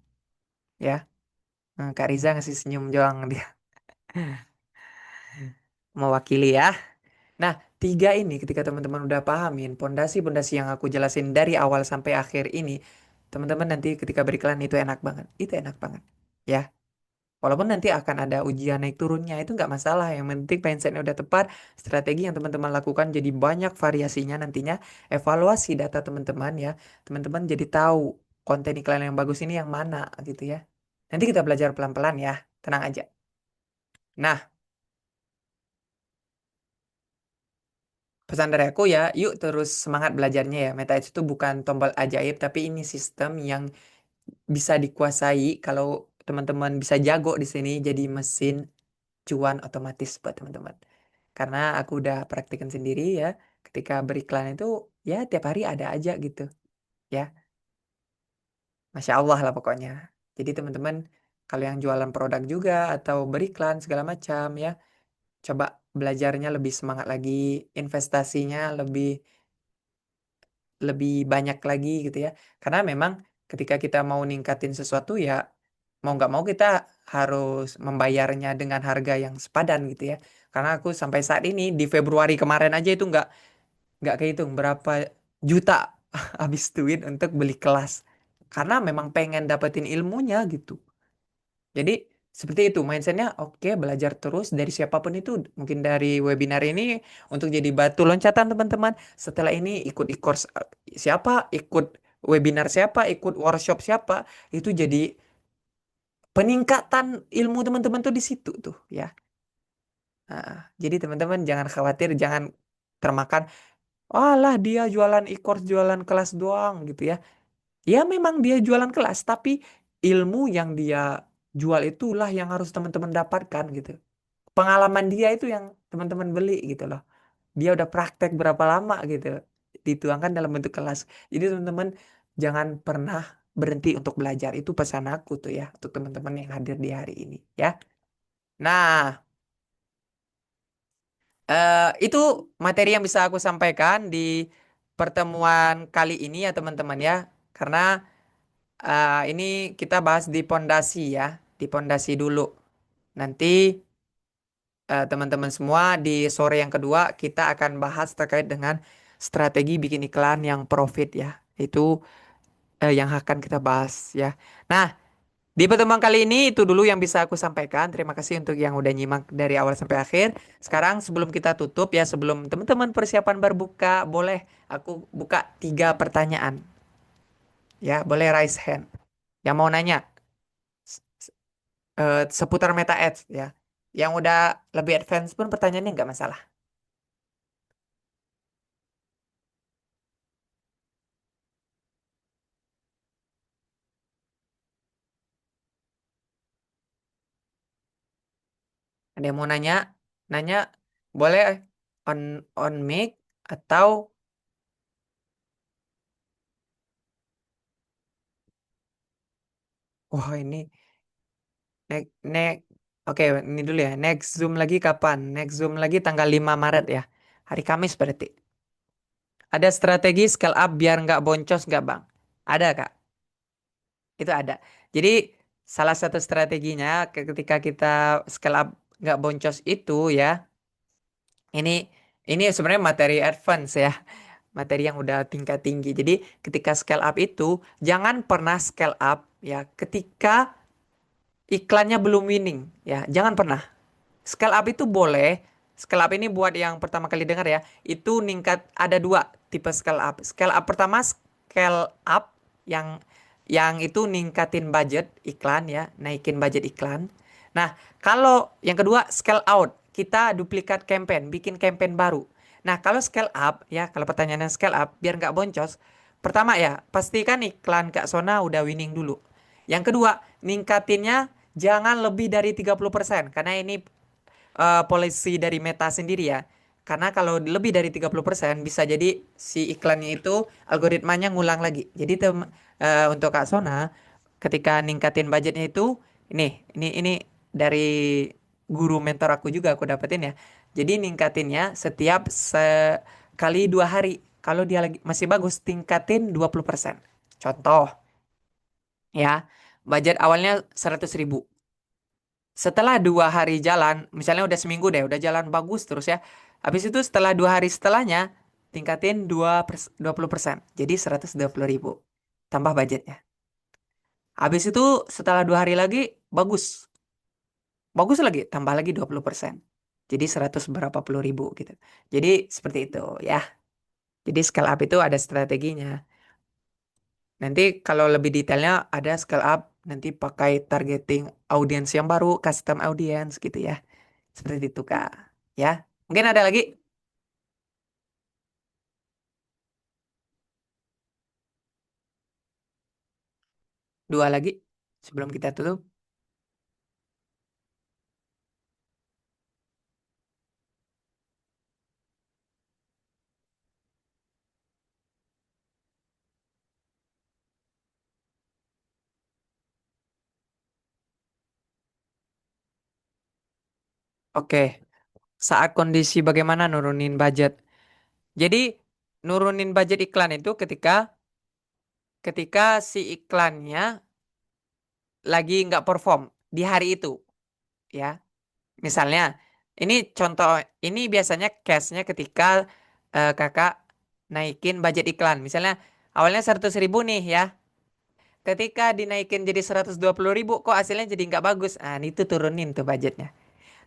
ya. Kak Riza ngasih senyum doang dia mewakili ya. Nah, tiga ini ketika teman-teman udah pahamin pondasi-pondasi yang aku jelasin dari awal sampai akhir ini, teman-teman nanti ketika beriklan itu enak banget. Itu enak banget. Ya. Walaupun nanti akan ada ujian naik turunnya itu nggak masalah. Yang penting mindsetnya udah tepat, strategi yang teman-teman lakukan jadi banyak variasinya nantinya. Evaluasi data teman-teman ya, teman-teman jadi tahu konten iklan yang bagus ini yang mana gitu ya. Nanti kita belajar pelan-pelan ya, tenang aja. Nah, pesan dari aku ya, yuk terus semangat belajarnya ya. Meta itu bukan tombol ajaib, tapi ini sistem yang bisa dikuasai kalau teman-teman bisa jago di sini jadi mesin cuan otomatis buat teman-teman. Karena aku udah praktikan sendiri ya, ketika beriklan itu ya tiap hari ada aja gitu ya. Masya Allah lah pokoknya. Jadi teman-teman kalau yang jualan produk juga atau beriklan segala macam ya, coba belajarnya lebih semangat lagi, investasinya lebih lebih banyak lagi gitu ya. Karena memang ketika kita mau ningkatin sesuatu ya mau nggak mau kita harus membayarnya dengan harga yang sepadan gitu ya. Karena aku sampai saat ini di Februari kemarin aja itu nggak kehitung berapa juta habis duit untuk beli kelas. Karena memang pengen dapetin ilmunya gitu. Jadi seperti itu mindsetnya oke belajar terus dari siapapun itu mungkin dari webinar ini untuk jadi batu loncatan teman-teman setelah ini ikut e-course siapa ikut webinar siapa ikut workshop siapa itu jadi peningkatan ilmu teman-teman tuh di situ tuh ya. Nah, jadi teman-teman jangan khawatir jangan termakan alah dia jualan e-course jualan kelas doang gitu ya. Ya memang dia jualan kelas, tapi ilmu yang dia jual itulah yang harus teman-teman dapatkan gitu. Pengalaman dia itu yang teman-teman beli gitu loh. Dia udah praktek berapa lama gitu. Dituangkan dalam bentuk kelas. Jadi teman-teman jangan pernah berhenti untuk belajar. Itu pesan aku tuh ya untuk teman-teman yang hadir di hari ini ya. Nah, itu materi yang bisa aku sampaikan di pertemuan kali ini ya teman-teman ya. Karena ini kita bahas di pondasi ya, di pondasi dulu. Nanti teman-teman semua di sore yang kedua kita akan bahas terkait dengan strategi bikin iklan yang profit ya. Itu yang akan kita bahas ya. Nah, Di pertemuan kali ini itu dulu yang bisa aku sampaikan. Terima kasih untuk yang udah nyimak dari awal sampai akhir. Sekarang sebelum kita tutup ya, sebelum teman-teman persiapan berbuka, boleh aku buka 3 pertanyaan. Ya, boleh raise hand. Yang mau nanya seputar Meta Ads ya. Yang udah lebih advance pun pertanyaannya nggak masalah. Ada yang mau nanya? Nanya boleh on mic atau wah ini next next oke ini dulu ya. Next Zoom lagi kapan? Next Zoom lagi tanggal 5 Maret ya. Hari Kamis berarti. Ada strategi scale up biar nggak boncos nggak Bang? Ada Kak. Itu ada. Jadi salah satu strateginya ketika kita scale up nggak boncos itu ya. Ini sebenarnya materi advance ya. Materi yang udah tingkat tinggi. Jadi ketika scale up itu jangan pernah scale up ya ketika iklannya belum winning ya. Jangan pernah. Scale up itu boleh. Scale up ini buat yang pertama kali dengar ya. Itu ningkat ada 2 tipe scale up. Scale up pertama scale up yang itu ningkatin budget iklan ya, naikin budget iklan. Nah, kalau yang kedua scale out, kita duplikat campaign, bikin campaign baru. Nah, kalau scale up ya, kalau pertanyaannya scale up biar nggak boncos, pertama ya, pastikan iklan Kak Sona udah winning dulu. Yang kedua, ningkatinnya jangan lebih dari 30% karena ini polisi dari Meta sendiri ya. Karena kalau lebih dari 30% bisa jadi si iklannya itu algoritmanya ngulang lagi. Jadi untuk Kak Sona ketika ningkatin budgetnya itu ini dari guru mentor aku juga aku dapetin ya. Jadi ningkatinnya setiap sekali 2 hari. Kalau dia lagi masih bagus tingkatin 20%. Contoh ya, budget awalnya 100.000. Setelah 2 hari jalan, misalnya udah seminggu deh, udah jalan bagus terus ya. Habis itu setelah 2 hari setelahnya, tingkatin 20%. Jadi 120.000. Tambah budgetnya. Habis itu setelah 2 hari lagi, bagus. Bagus lagi, tambah lagi 20%. Jadi 100 berapa puluh ribu gitu. Jadi seperti itu ya. Jadi scale up itu ada strateginya. Nanti kalau lebih detailnya ada scale up, nanti pakai targeting audiens yang baru, custom audience gitu ya. Seperti itu, Kak. Ya. Mungkin ada lagi 2 lagi sebelum kita tutup. Oke. Saat kondisi bagaimana nurunin budget? Jadi nurunin budget iklan itu ketika si iklannya lagi nggak perform di hari itu, ya. Misalnya, ini contoh, ini biasanya case-nya ketika kakak naikin budget iklan. Misalnya awalnya 100.000 nih ya. Ketika dinaikin jadi 120.000, kok hasilnya jadi nggak bagus. Ah, itu turunin tuh budgetnya.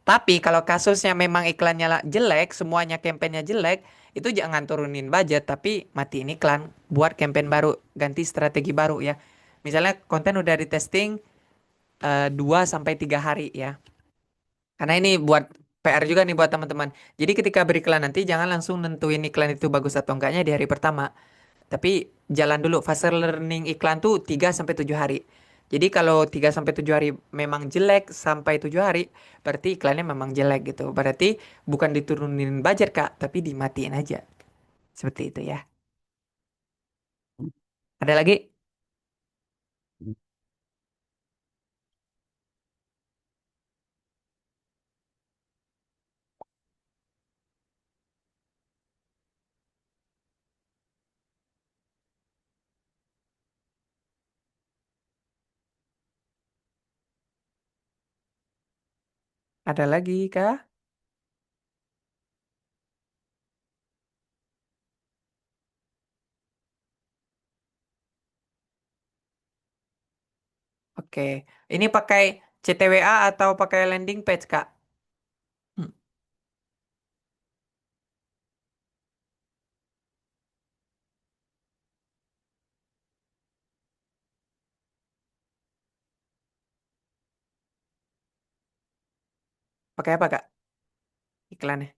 Tapi kalau kasusnya memang iklannya jelek, semuanya kampanyenya jelek, itu jangan turunin budget, tapi matiin iklan, buat campaign baru, ganti strategi baru ya. Misalnya konten udah di testing 2 sampai 3 hari ya. Karena ini buat PR juga nih buat teman-teman. Jadi ketika beriklan nanti jangan langsung nentuin iklan itu bagus atau enggaknya di hari pertama. Tapi jalan dulu fase learning iklan tuh 3 sampai 7 hari. Jadi kalau 3 sampai 7 hari memang jelek sampai 7 hari, berarti iklannya memang jelek gitu. Berarti bukan diturunin budget, Kak, tapi dimatiin aja. Seperti itu ya. Ada lagi? Ada lagi, Kak? Oke. Ini pakai CTWA atau pakai landing page, Kak? Hmm, Pakai apa, Kak? Iklannya.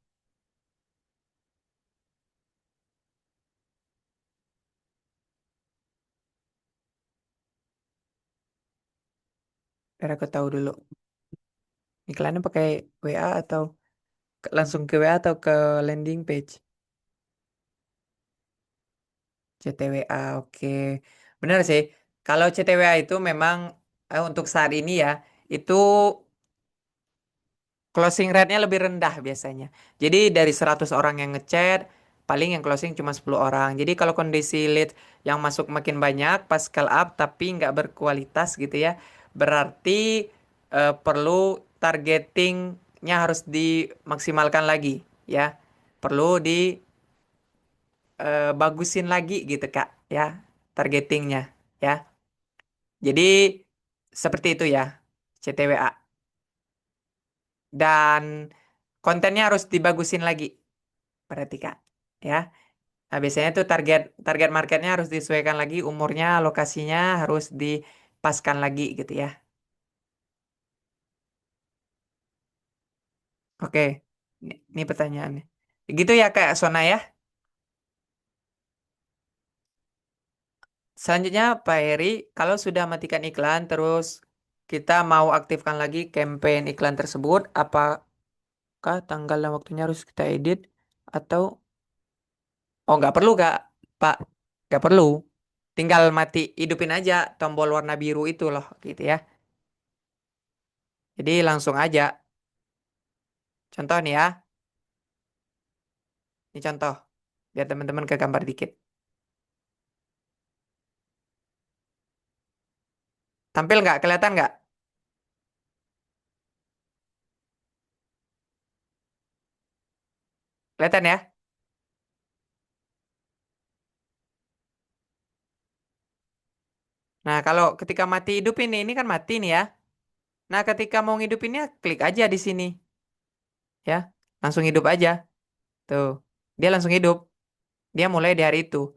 Biar aku tahu dulu. Iklannya pakai WA atau langsung ke WA atau ke landing page? CTWA, oke. Benar sih. Kalau CTWA itu memang untuk saat ini ya, itu closing rate-nya lebih rendah biasanya. Jadi dari 100 orang yang ngechat, paling yang closing cuma 10 orang. Jadi kalau kondisi lead yang masuk makin banyak pas scale up tapi nggak berkualitas gitu ya, berarti perlu targetingnya harus dimaksimalkan lagi ya. Perlu dibagusin lagi gitu Kak ya, targetingnya ya. Jadi seperti itu ya, CTWA. Dan kontennya harus dibagusin lagi. Berarti Kak. Ya. Nah, biasanya tuh target target marketnya harus disesuaikan lagi, umurnya, lokasinya harus dipaskan lagi gitu ya. Oke. Ini pertanyaannya. Gitu ya Kak Sona ya. Selanjutnya Pak Heri, kalau sudah matikan iklan terus kita mau aktifkan lagi campaign iklan tersebut, apakah tanggal dan waktunya harus kita edit atau oh nggak perlu Kak, Pak, nggak perlu. Tinggal mati hidupin aja tombol warna biru itu loh gitu ya. Jadi langsung aja. Contoh nih ya. Ini contoh. Biar teman-teman ke gambar dikit. Tampil nggak? Kelihatan nggak? Kelihatan ya? Nah, kalau ketika mati hidup ini kan mati nih ya. Nah, ketika mau ngidupinnya, klik aja di sini. Ya. Langsung hidup aja. Tuh. Dia langsung hidup. Dia mulai di hari itu.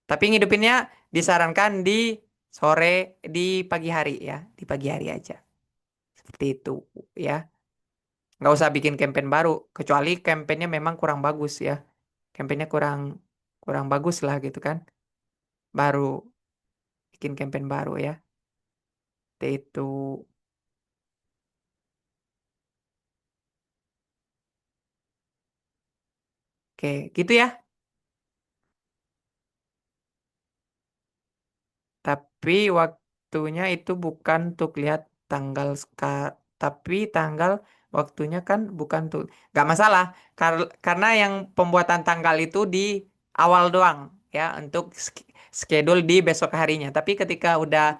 Tapi ngidupinnya disarankan di sore, di pagi hari ya. Di pagi hari aja. Seperti itu ya. Nggak usah bikin campaign baru. Kecuali campaignnya memang kurang bagus ya. Campaignnya kurang kurang bagus lah gitu kan. Baru bikin campaign baru ya. Seperti itu. Oke, gitu ya. Tapi waktunya itu bukan untuk lihat tanggal tapi tanggal waktunya kan bukan tuh. Nggak masalah. Karena yang pembuatan tanggal itu di awal doang ya untuk schedule di besok harinya. Tapi ketika udah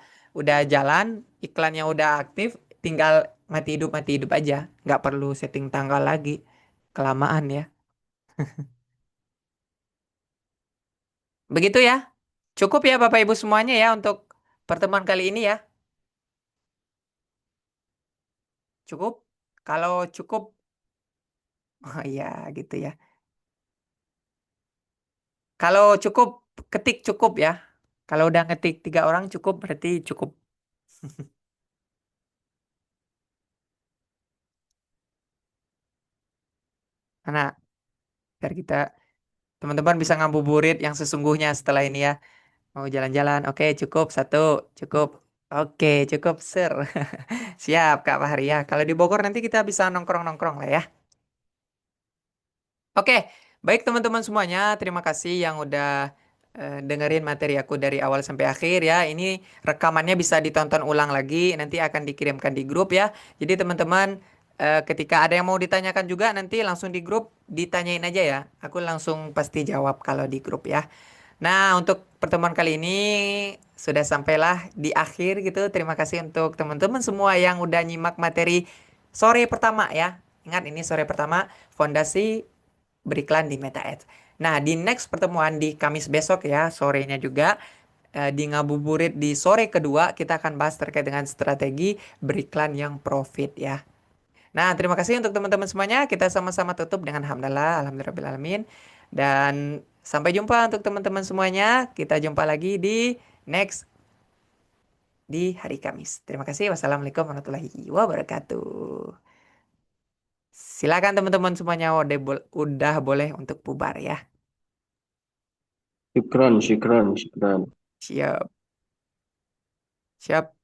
jalan, iklannya udah aktif, tinggal mati hidup aja. Nggak perlu setting tanggal lagi. Kelamaan ya. Begitu ya. Cukup ya Bapak Ibu semuanya ya untuk pertemuan kali ini ya. Cukup? Kalau cukup, oh iya gitu ya. Kalau cukup, ketik cukup ya. Kalau udah ngetik 3 orang cukup, berarti cukup. Karena biar kita teman-teman bisa ngabuburit yang sesungguhnya setelah ini ya. Mau jalan-jalan, oke cukup satu, cukup. Oke, cukup sir. Siap Kak Fahri ya. Kalau di Bogor nanti kita bisa nongkrong-nongkrong lah ya. Oke, baik teman-teman semuanya, terima kasih yang udah dengerin materi aku dari awal sampai akhir ya. Ini rekamannya bisa ditonton ulang lagi, nanti akan dikirimkan di grup ya. Jadi teman-teman, ketika ada yang mau ditanyakan juga nanti langsung di grup ditanyain aja ya. Aku langsung pasti jawab kalau di grup ya. Nah, untuk pertemuan kali ini sudah sampailah di akhir gitu. Terima kasih untuk teman-teman semua yang udah nyimak materi sore pertama ya. Ingat ini sore pertama fondasi beriklan di Meta Ads. Nah, di next pertemuan di Kamis besok ya, sorenya juga di ngabuburit di sore kedua kita akan bahas terkait dengan strategi beriklan yang profit ya. Nah, terima kasih untuk teman-teman semuanya. Kita sama-sama tutup dengan hamdalah, alhamdulillahirabbil alamin. Dan sampai jumpa untuk teman-teman semuanya. Kita jumpa lagi di next di hari Kamis. Terima kasih. Wassalamualaikum warahmatullahi wabarakatuh. Silakan teman-teman semuanya udah boleh untuk bubar ya.
Syukran, syukran, syukran.
Siap. Siap.